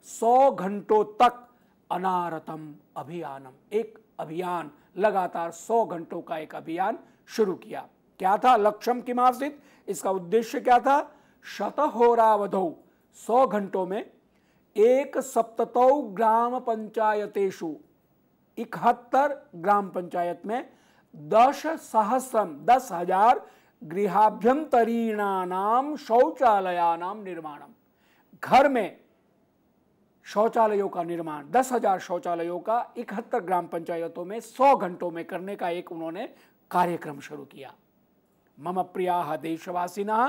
S2: 100 घंटों तक अनारतम अभियानम, एक अभियान लगातार 100 घंटों का एक अभियान शुरू किया। क्या था लक्ष्यम किमासीत, इसका उद्देश्य क्या था? शतहोरावधौ 100 घंटों में 170 ग्राम पंचायतेषु 71 ग्राम पंचायत में 10,000 गृहाभ्यंतरीणानाम शौचालयानाम निर्माणम, घर में शौचालयों का निर्माण 10,000 शौचालयों का 71 ग्राम पंचायतों में 100 घंटों में करने का एक उन्होंने कार्यक्रम शुरू किया। मम प्रियाः देशवासिनः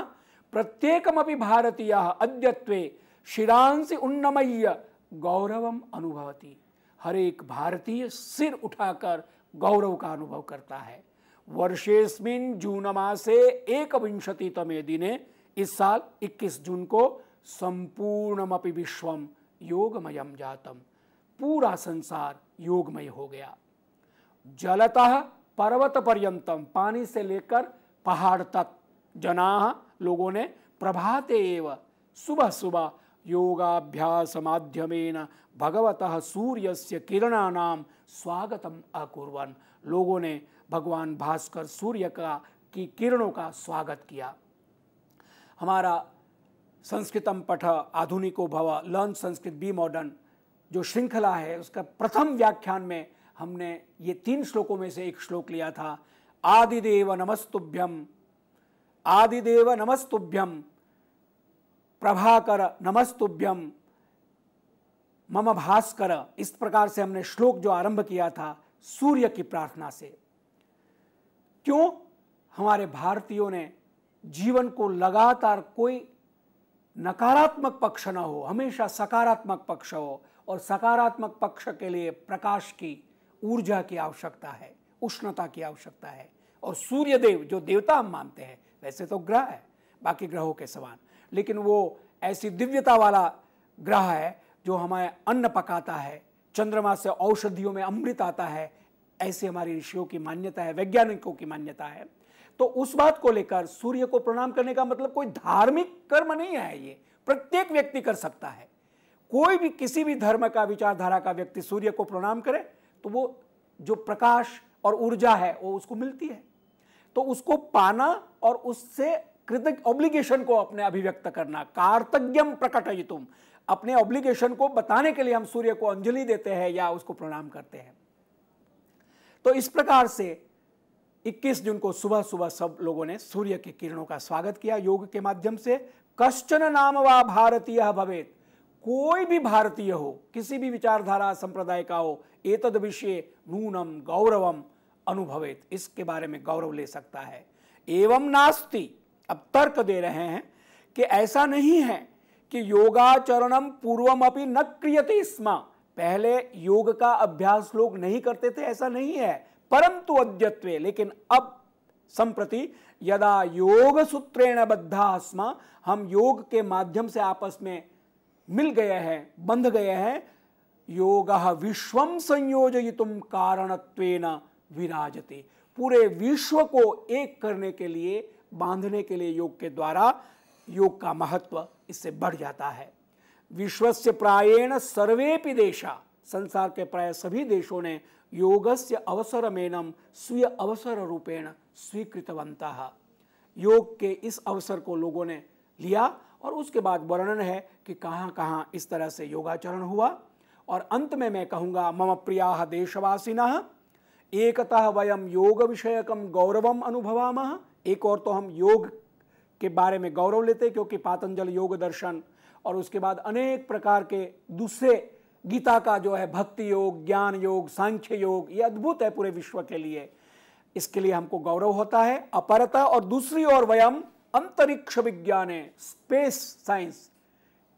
S2: प्रत्येकमपि भारतीयः अद्यत्वे शिरांसि उन्नमय्य गौरवम अनुभवति। हर एक भारतीय सिर उठाकर गौरव का अनुभव करता है। वर्षेस्मिन् जून मासे 21तमे दिने, इस साल 21 जून को संपूर्णमपि विश्वम योगमयम जातम, पूरा संसार योगमय हो गया। जलतः पर्वत पर्यंतम, पानी से लेकर पहाड़ तक, जनाः लोगों ने प्रभाते एव, सुबह सुबह योगाभ्यास माध्यमेन भगवतः सूर्यस्य किरणानाम स्वागतम अकुर्वन्, लोगों ने भगवान भास्कर सूर्य की किरणों का स्वागत किया। हमारा संस्कृतम पठ आधुनिको भव, लर्न संस्कृत बी मॉडर्न जो श्रृंखला है, उसका प्रथम व्याख्यान में हमने ये 3 श्लोकों में से एक श्लोक लिया था। आदिदेव नमस्तुभ्यम, आदिदेव नमस्तुभ्यम, प्रभाकर नमस्तुभ्यम, मम भास्कर, इस प्रकार से हमने श्लोक जो आरंभ किया था सूर्य की प्रार्थना से। क्यों? हमारे भारतीयों ने जीवन को लगातार कोई नकारात्मक पक्ष न हो, हमेशा सकारात्मक पक्ष हो, और सकारात्मक पक्ष के लिए प्रकाश की, ऊर्जा की आवश्यकता है, उष्णता की आवश्यकता है। और सूर्यदेव जो देवता हम मानते हैं, वैसे तो ग्रह है बाकी ग्रहों के समान, लेकिन वो ऐसी दिव्यता वाला ग्रह है जो हमें अन्न पकाता है, चंद्रमा से औषधियों में अमृत आता है, ऐसी हमारी ऋषियों की मान्यता है, वैज्ञानिकों की मान्यता है। तो उस बात को लेकर सूर्य को प्रणाम करने का मतलब कोई धार्मिक कर्म नहीं है, ये प्रत्येक व्यक्ति कर सकता है। कोई भी किसी भी धर्म का, विचारधारा का व्यक्ति सूर्य को प्रणाम करे तो वो जो प्रकाश और ऊर्जा है वो उसको मिलती है। तो उसको पाना और उससे कृतज्ञ ऑब्लिगेशन को अपने अभिव्यक्त करना, कार्तज्ञम प्रकटयितुम, अपने ऑब्लिगेशन को बताने के लिए हम सूर्य को अंजलि देते हैं या उसको प्रणाम करते हैं। तो इस प्रकार से 21 जून को सुबह सुबह सब लोगों ने सूर्य की किरणों का स्वागत किया योग के माध्यम से। कश्चन नाम वा भारतीय भवेत्, कोई भी भारतीय हो, किसी भी विचारधारा संप्रदाय का हो, एतद विषये नूनम गौरवम अनुभवेत्, इसके बारे में गौरव ले सकता है। एवं नास्ति, अब तर्क दे रहे हैं कि ऐसा नहीं है कि योगाचरणम पूर्वमपि न क्रियते स्म, पहले योग का अभ्यास लोग नहीं करते थे, ऐसा नहीं है। परंतु अद्यत्वे, लेकिन अब संप्रति यदा योग सूत्रेण बद्धा स्म, हम योग के माध्यम से आपस में मिल गए हैं, बंध गए हैं। योगः विश्वम संयोजयितुम कारणत्वेन विराजते, पूरे विश्व को एक करने के लिए बांधने के लिए योग के द्वारा योग का महत्व इससे बढ़ जाता है। विश्वस्य प्रायेण सर्वेपि देशा, संसार के प्राय सभी देशों ने योगस्य अवसरमेनं स्वीय अवसर रूपेण स्वीकृतवन्तः। योग के इस अवसर को लोगों ने लिया और उसके बाद वर्णन है कि कहाँ कहाँ इस तरह से योगाचरण हुआ। और अंत में मैं कहूँगा, मम प्रियाः देशवासिनः एकतः वयम योग विषयकम गौरवम अनुभवामः। एक और तो हम योग के बारे में गौरव लेते क्योंकि पातंजल योग दर्शन और उसके बाद अनेक प्रकार के दूसरे गीता का जो है भक्ति योग, ज्ञान योग, सांख्य योग, ये अद्भुत है पूरे विश्व के लिए, इसके लिए हमको गौरव होता है। अपरता और दूसरी ओर वयम अंतरिक्ष विज्ञान है, स्पेस साइंस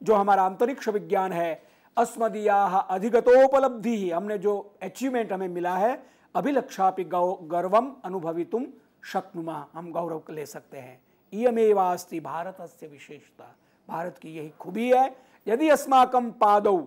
S2: जो हमारा अंतरिक्ष विज्ञान है, अस्मदीयाः अधिगतोपलब्धि, हमने जो अचीवमेंट हमें मिला है, अभिलक्षापि गर्वम अनुभवितुम शक्नुमः, हम गौरव ले सकते हैं। इयमेवास्ति भारतस्य विशेषता, भारत की यही खूबी है। यदि अस्माकं पादौ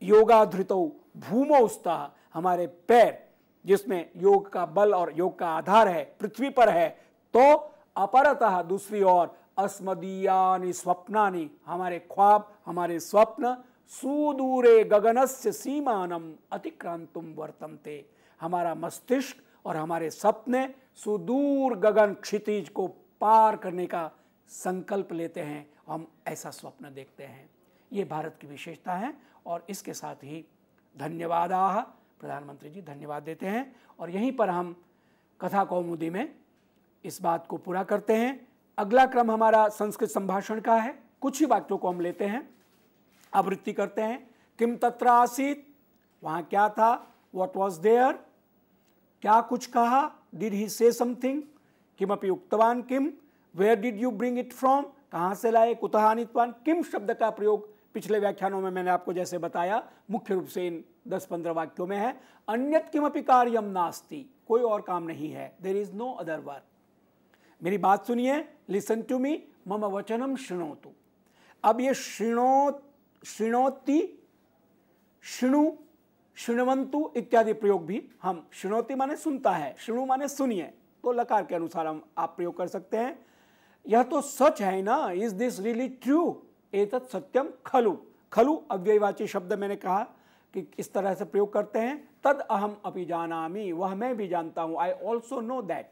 S2: योगाधृतौ भूमौ स्तः, हमारे पैर जिसमें योग का बल और योग का आधार है पृथ्वी पर है, तो अपरतः दूसरी ओर अस्मदीयानि स्वप्नानि, हमारे ख्वाब, हमारे स्वप्न सुदूरे गगनस्य सीमानम अतिक्रांतुम वर्तन्ते, हमारा मस्तिष्क और हमारे सपने सुदूर गगन क्षितिज को पार करने का संकल्प लेते हैं, हम ऐसा स्वप्न देखते हैं। ये भारत की विशेषता है। और इसके साथ ही धन्यवादाः, प्रधानमंत्री जी धन्यवाद देते हैं। और यहीं पर हम कथा कौमुदी में इस बात को पूरा करते हैं। अगला क्रम हमारा संस्कृत संभाषण का है। कुछ ही वाक्यों को हम लेते हैं, आवृत्ति करते हैं। किम तत्र आसीत, वहाँ क्या था, व्हाट वॉज देयर, क्या कुछ कहा, डिड ही से समथिंग, किमपि उक्तवान किम, where did you bring it from, कहाँ से लाए, कुतः आनीतवान। किम शब्द का प्रयोग पिछले व्याख्यानों में मैंने आपको जैसे बताया मुख्य रूप से इन 10-15 वाक्यों में है। अन्यत् किमपि कार्यम नास्ति, कोई और काम नहीं है, there is no other work. मेरी बात सुनिए, लिसन टू मी, मम वचनम शृणोतु। अब ये शृणोति, शृणु, शृण्वन्तु इत्यादि प्रयोग भी हम, शृणोति माने सुनता है, शृणु माने सुनिए, तो लकार के अनुसार हम आप प्रयोग कर सकते हैं। यह तो सच है ना, इज दिस रियली ट्रू, एतत् सत्यम खलु। खलु अव्ययवाची शब्द मैंने कहा कि इस तरह से प्रयोग करते हैं। तद अहम अपि जानामि, वह मैं भी जानता हूं, आई ऑल्सो नो दैट,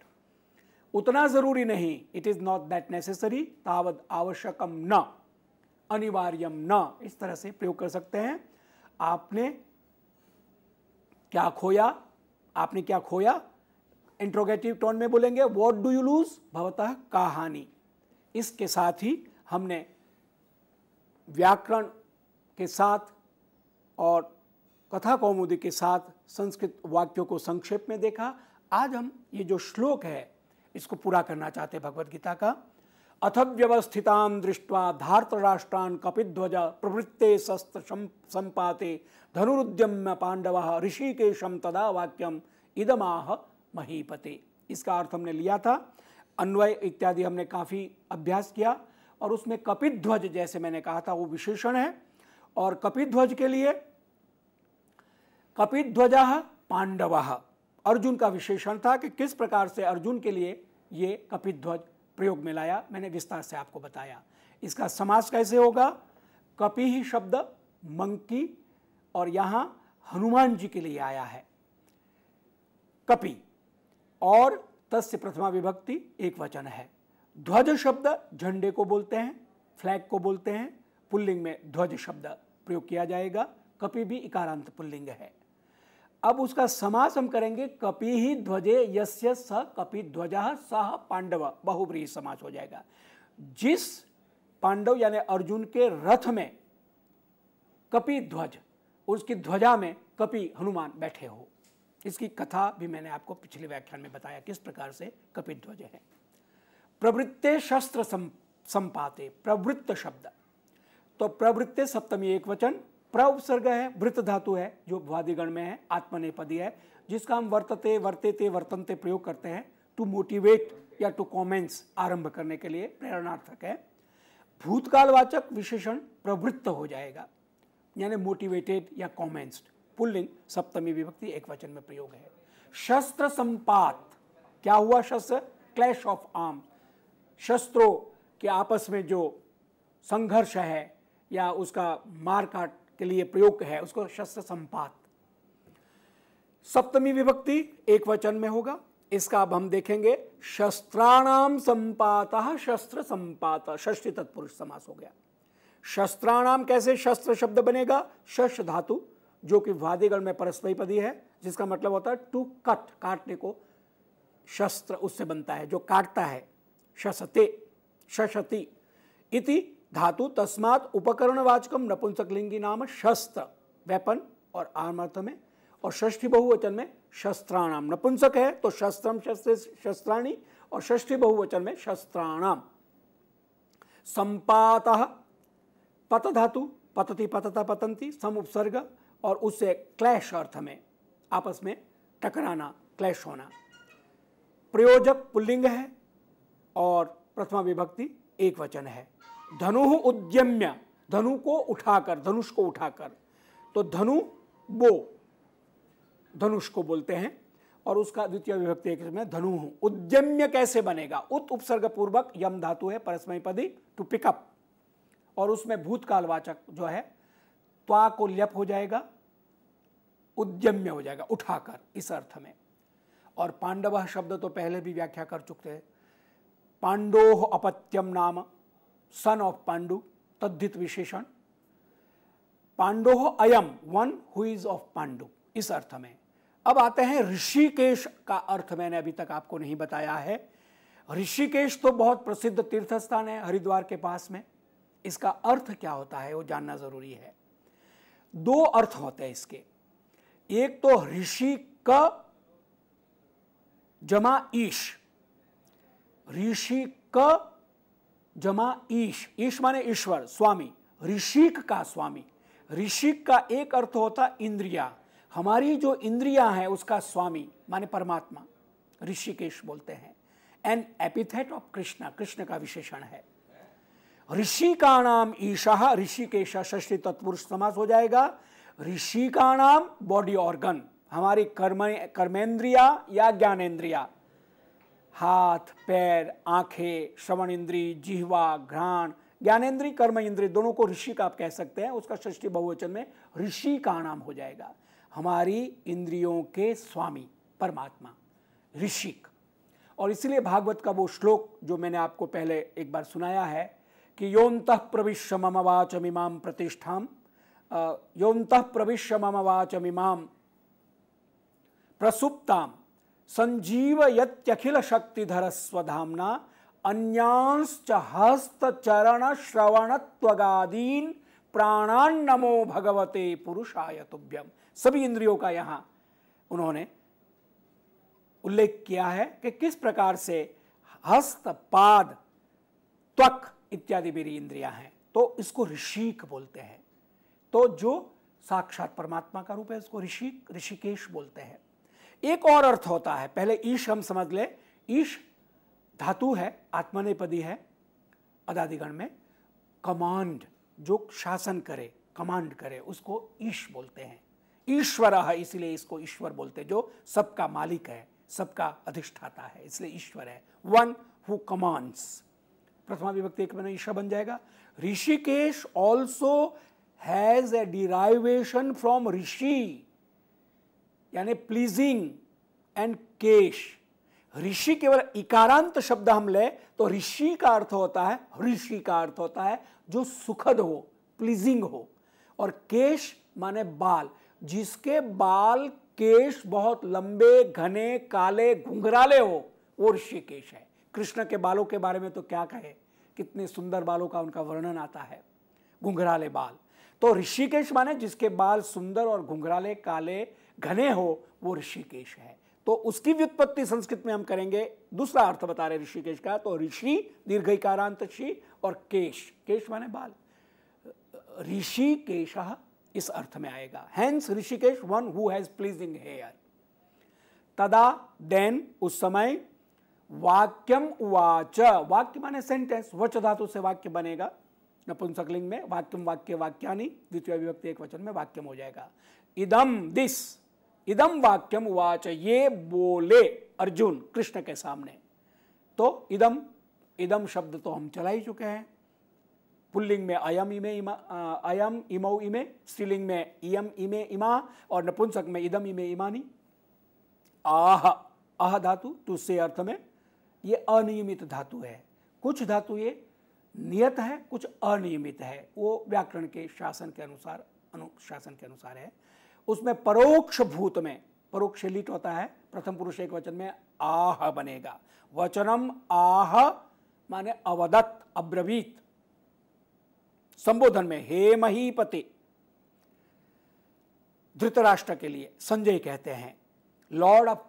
S2: उतना जरूरी नहीं, it is not that necessary, तावद आवश्यकम न, अनिवार्यम न, इस तरह से प्रयोग कर सकते हैं। आपने क्या खोया, आपने क्या खोया, इंट्रोगेटिव टोन में बोलेंगे व्हाट डू यू लूज, भवतः का हानि। इसके साथ ही हमने व्याकरण के साथ और कथा कौमुदी के साथ संस्कृत वाक्यों को संक्षेप में देखा। आज हम ये जो श्लोक है इसको पूरा करना चाहते हैं भगवद गीता का। अथ व्यवस्थितान् दृष्ट्वा धार्तराष्ट्रान् कपिध्वज प्रवृत्ते शस्त्र संपाते धनुरुद्यम्य पांडवः ऋषिकेशम तदा वाक्यम इदमाह महीपते। इसका अर्थ हमने लिया था, अन्वय इत्यादि हमने काफ़ी अभ्यास किया और उसमें कपिध्वज जैसे मैंने कहा था वो विशेषण है। और कपिध्वज के लिए कपिध्वजः पांडवः, अर्जुन का विशेषण था कि किस प्रकार से अर्जुन के लिए ये कपिध्वज प्रयोग में लाया, मैंने विस्तार से आपको बताया। इसका समास कैसे होगा, कपि ही शब्द मंकी और यहाँ हनुमान जी के लिए आया है कपि, और तस्य प्रथमा विभक्ति एक वचन है। ध्वज शब्द झंडे को बोलते हैं, फ्लैग को बोलते हैं, पुल्लिंग में ध्वज शब्द प्रयोग किया जाएगा। कपि भी इकारांत पुल्लिंग है। अब उसका समास हम करेंगे, कपि ही ध्वजे यस्य स कपि ध्वजः सह पांडव, बहुव्रीहि समास हो जाएगा। जिस पांडव यानी अर्जुन के रथ में कपि ध्वज, उसकी ध्वजा में कपि हनुमान बैठे हो। इसकी कथा भी मैंने आपको पिछले व्याख्यान में बताया किस प्रकार से कपि ध्वज है। प्रवृत्ते शस्त्र संपाते, प्रवृत्त शब्द, तो प्रवृत्ते सप्तमी एक वचन, प्र उपसर्ग है, वृत्त धातु है जो भ्वादिगण में है, आत्मनेपदी है, जिसका हम वर्तते वर्तेते वर्तन्ते प्रयोग करते हैं टू मोटिवेट या टू कमेंट्स, आरंभ करने के लिए प्रेरणार्थक है। भूतकालवाचक विशेषण प्रवृत्त हो जाएगा, यानी मोटिवेटेड या कमेंट्स्ड। पुल्लिंग सप्तमी विभक्ति एक वचन में प्रयोग है। शस्त्र संपात, क्या हुआ शस्त्र, क्लैश ऑफ आर्म, शस्त्रों के आपस में जो संघर्ष है या उसका मार काट के लिए प्रयोग है उसको शस्त्र संपात। सप्तमी विभक्ति एक वचन में होगा। इसका अब हम देखेंगे। शस्त्राणाम संपातः शस्त्र संपात, षष्ठी तत्पुरुष समास हो गया। शस्त्राणाम कैसे शस्त्र शब्द बनेगा? शश धातु जो कि वादिगण में परस्मैपदी है, जिसका मतलब होता है टू कट, काटने को शस्त्र उससे बनता है जो काटता है। शसते शशति इति धातु तस्मात् उपकरणवाचकम नपुंसकलिंगी नाम शस्त्र, वेपन और आर्म अर्थ में, और षष्ठी बहुवचन में शस्त्राणाम। नपुंसक है तो शस्त्रम शस्त्र शस्त्राणि, और षष्ठी बहुवचन में शस्त्राणाम। संपातः पत धातु, पतति पतता पतंती, सम उपसर्ग और उससे क्लैश अर्थ में, आपस में टकराना, क्लैश होना। प्रयोजक पुल्लिंग है और प्रथमा विभक्ति एक वचन है। धनुः उद्यम्य, धनु को उठाकर, धनुष को उठाकर, तो धनु वो धनुष को बोलते हैं, और उसका द्वितीय विभक्ति एक में धनु। उद्यम्य कैसे बनेगा? उत उपसर्ग पूर्वक यम धातु है परस्मैपदी, टू पिकअप, और उसमें भूतकाल वाचक जो है त्वा को ल्यप हो जाएगा, उद्यम्य हो जाएगा, उठाकर, इस अर्थ में। और पांडव शब्द तो पहले भी व्याख्या कर चुके हैं। पांडोह अपत्यम नाम, सन ऑफ पांडु, तद्धित विशेषण। पांडोह अयम, one who is of Pandu, इस अर्थ में। अब आते हैं ऋषिकेश का अर्थ। मैंने अभी तक आपको नहीं बताया है। ऋषिकेश तो बहुत प्रसिद्ध तीर्थ स्थान है हरिद्वार के पास में। इसका अर्थ क्या होता है वो जानना जरूरी है। दो अर्थ होते हैं इसके। एक तो ऋषि क जमा ईश, ऋषि क जमा ईश, ईश माने ईश्वर, स्वामी, ऋषिक का स्वामी। ऋषिक का एक अर्थ होता इंद्रिया, हमारी जो इंद्रियां हैं उसका स्वामी माने परमात्मा, ऋषिकेश बोलते हैं। An epithet of Krishna, Krishna का विशेषण है। ऋषि का नाम ईशा, ऋषिकेश षष्ठी तत्पुरुष समास हो जाएगा। ऋषि का नाम बॉडी ऑर्गन, हमारी कर्मेंद्रिया या ज्ञानेन्द्रिया, हाथ, पैर, आंखें, श्रवण इंद्री, जिह्वा, घ्राण, ज्ञानेन्द्री, कर्म इंद्री, दोनों को ऋषि का आप कह सकते हैं। उसका षष्ठी बहुवचन में ऋषि का नाम हो जाएगा। हमारी इंद्रियों के स्वामी परमात्मा, ऋषिक। और इसलिए भागवत का वो श्लोक जो मैंने आपको पहले एक बार सुनाया है कि योऽन्तः प्रविश्य मम वाचमिमां प्रतिष्ठां, योऽन्तः प्रविश्य मम वाचमिमां प्रसुप्तां संजीवयत्यखिल शक्तिधर स्वधाम्ना अन्यांश्च हस्तचरण श्रवणत्वगादीन प्राणान नमो भगवते पुरुषाय तुभ्यम। सभी इंद्रियों का यहां उन्होंने उल्लेख किया है कि किस प्रकार से हस्त, पाद, त्वक इत्यादि मेरी इंद्रियां हैं, तो इसको ऋषिक बोलते हैं। तो जो साक्षात परमात्मा का रूप है उसको ऋषिक, ऋषिकेश बोलते हैं। एक और अर्थ होता है, पहले ईश हम समझ ले। ईश धातु है, आत्मनेपदी है अदादिगण में। कमांड, जो शासन करे, कमांड करे, उसको ईश बोलते हैं। ईश्वर है, इसलिए इसको ईश्वर बोलते हैं, जो सबका मालिक है, सबका अधिष्ठाता है, इसलिए ईश्वर है। One who commands. प्रथमा विभक्ति एक में ईशा बन जाएगा। Hrishikesh also has a derivation from rishi, यानी प्लीजिंग, एंड केश। ऋषि केवल इकारांत शब्द हम ले तो ऋषि का अर्थ होता है, ऋषि का अर्थ होता है जो सुखद हो, प्लीजिंग हो। और केश माने बाल, जिसके बाल केश बहुत लंबे, घने, काले, घुंघराले हो, वो ऋषिकेश है। कृष्ण के बालों के बारे में तो क्या कहे, कितने सुंदर बालों का उनका वर्णन आता है, घुंघराले बाल। तो ऋषिकेश माने जिसके बाल सुंदर और घुंघराले, काले, घने हो, वो ऋषिकेश है। तो उसकी व्युत्पत्ति संस्कृत में हम करेंगे। दूसरा अर्थ बता रहे ऋषिकेश का, तो ऋषि दीर्घइकारांत षि और केश, केश माने बाल, ऋषिकेश इस अर्थ में आएगा। Hence Hrishikesh one who has pleasing hair. तदा देन, उस समय, वाक्यम उवाच, वाक्य माने सेंटेंस, वच धातु से वाक्य बनेगा नपुंसकलिंग में। वाक्यम, वाक्य, वाक्यानि, द्वितीय विभक्ति एक वचन में वाक्यम हो जाएगा। इदम, दिस, इदम वाक्यम उवाच, ये बोले अर्जुन कृष्ण के सामने। तो इदम इदम शब्द तो हम चला ही चुके हैं। पुल्लिंग में अयम इमे इमा, अयम इमौ इमे, स्त्रीलिंग में इयम इमे इमा और नपुंसक में इदम इमे इमानी। आह, आह धातु टू से अर्थ में ये अनियमित धातु है। कुछ धातु ये नियत है, कुछ अनियमित है, वो व्याकरण के शासन के अनुसार अनुशासन के अनुसार है। उसमें परोक्ष भूत में परोक्ष लिट होता है, प्रथम पुरुष एक वचन में आह बनेगा। वचनम आह माने अवदत्त, अब्रवीत। संबोधन में हे महीपते, धृतराष्ट्र के लिए संजय कहते हैं लॉर्ड ऑफ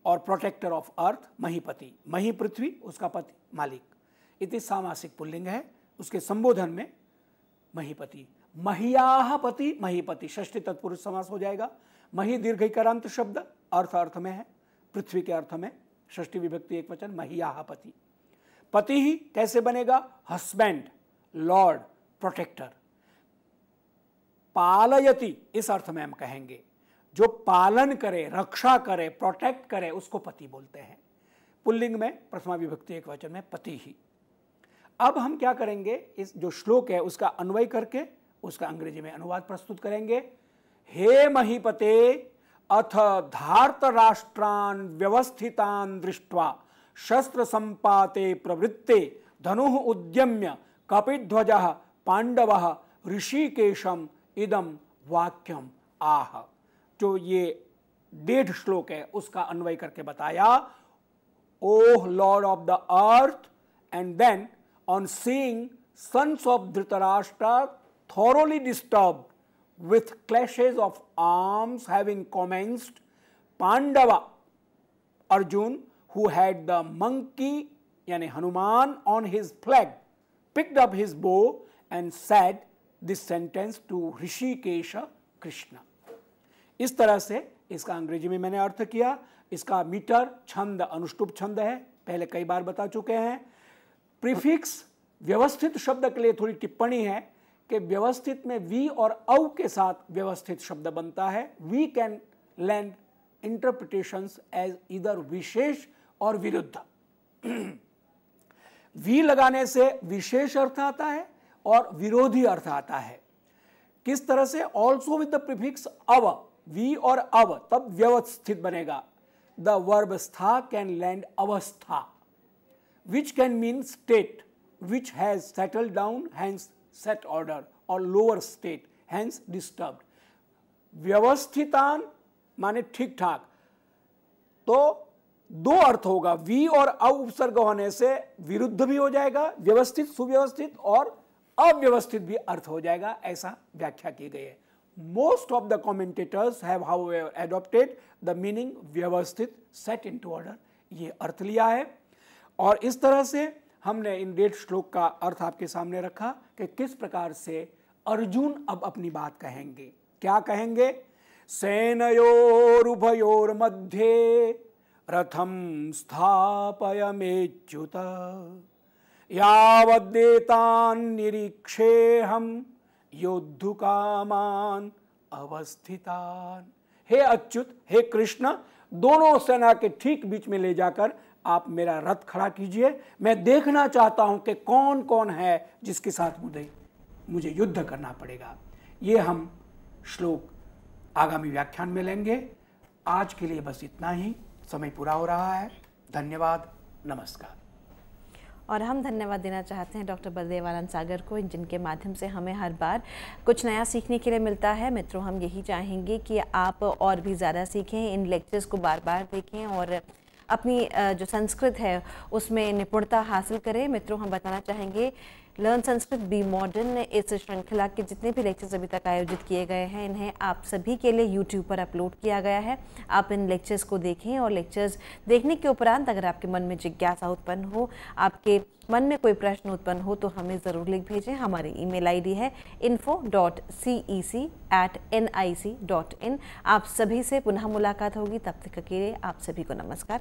S2: और प्रोटेक्टर ऑफ अर्थ महीपति। मही पृथ्वी, उसका पति मालिक। इति सामासिक पुल्लिंग है, उसके संबोधन में महीपति। महियाह पति, महीपति षष्ठी तत्पुरुष समास हो जाएगा। मही दीर्घिकारांत शब्द, अर्थ अर्थ में है, पृथ्वी के अर्थ में, षष्ठी विभक्ति एक वचन, महियाह पति। पति ही कैसे बनेगा? Husband, lord, protector. पालयति इस अर्थ में हम कहेंगे जो पालन करे, रक्षा करे, प्रोटेक्ट करे, उसको पति बोलते हैं। पुल्लिंग में प्रथमा विभक्ति एक वचन में पति ही। अब हम क्या करेंगे, इस जो श्लोक है उसका अन्वय करके उसका अंग्रेजी में अनुवाद प्रस्तुत करेंगे। हे महीपते अथ धार्तराष्ट्रान् व्यवस्थितान् दृष्ट्वा शस्त्र संपाते प्रवृत्ते धनुः उद्यम्य कपिध्वजः पांडवः ऋषिकेशम इदम वाक्यम आह। जो ये 1.5 श्लोक है उसका अन्वय करके बताया। Oh lord of the earth, and then on seeing sons of Dhritarashtra thoroughly disturbed with clashes of arms having commenced, Pandava Arjun, who had the monkey yani Hanuman on his flag, picked up his bow and said this sentence to Hrishikesha Krishna. इस तरह से इसका अंग्रेजी में मैंने अर्थ किया। इसका metre छंद अनुष्टुप छंद है, पहले कई बार बता चुके हैं। प्रीफिक्स व्यवस्थित शब्द के लिए थोड़ी टिप्पणी है कि व्यवस्थित में वी और औ के साथ व्यवस्थित शब्द बनता है। We can lend interpretations as इधर विशेष और विरुद्ध। वी लगाने से विशेष अर्थ आता है और विरोधी अर्थ आता है। किस तरह से? ऑल्सो विद द प्रीफिक्स अव, वी और अव, तब व्यवस्थित बनेगा। द वर्ब स्था कैन लैंड अवस्था, which can mean state, which has settled down, hence set order, or lower state, hence disturbed. व्यवस्थितान माने ठीक ठाक, तो दो अर्थ होगा। वी और अ उपसर्ग होने से विरुद्ध भी हो जाएगा, व्यवस्थित सुव्यवस्थित, और अव्यवस्थित भी अर्थ हो जाएगा, ऐसा व्याख्या की गई है। Most of the commentators have however adopted the meaning व्यवस्थित, सेट इनटू ऑर्डर, ये अर्थ लिया है। और इस तरह से हमने इन 1.5 श्लोक का अर्थ आपके सामने रखा कि किस प्रकार से अर्जुन अब अपनी बात कहेंगे। क्या कहेंगे? सेनयोरुभयोर मध्ये रथम स्थापयमेच्युत यावद्देतान् निरीक्षेऽहं योद्धुकामान् अवस्थितान्। हे अच्युत, हे कृष्ण, दोनों सेना के ठीक बीच में ले जाकर आप मेरा रथ खड़ा कीजिए। मैं देखना चाहता हूं कि कौन कौन है जिसके साथ मुझे युद्ध करना पड़ेगा। ये हम श्लोक आगामी व्याख्यान में लेंगे। आज के लिए बस इतना ही, समय पूरा हो रहा है। धन्यवाद, नमस्कार।
S1: और हम धन्यवाद देना चाहते हैं डॉक्टर बलदेवानंद सागर को, जिनके माध्यम से हमें हर बार कुछ नया सीखने के लिए मिलता है। मित्रों, हम यही चाहेंगे कि आप और भी ज़्यादा सीखें, इन लेक्चर्स को बार बार देखें और अपनी जो संस्कृत है उसमें निपुणता हासिल करें। मित्रों, हम बताना चाहेंगे लर्न संस्कृत बी मॉडर्न, इस श्रृंखला के जितने भी लेक्चर्स अभी तक आयोजित किए गए हैं, इन्हें आप सभी के लिए यूट्यूब पर अपलोड किया गया है। आप इन लेक्चर्स को देखें और लेक्चर्स देखने के उपरांत अगर आपके मन में जिज्ञासा उत्पन्न हो, आपके मन में कोई प्रश्न उत्पन्न हो, तो हमें ज़रूर लिख भेजें। हमारी ईमेल आईडी है info.cec@nic.in। आप सभी से पुनः मुलाकात होगी, तब तक के लिए आप सभी को नमस्कार।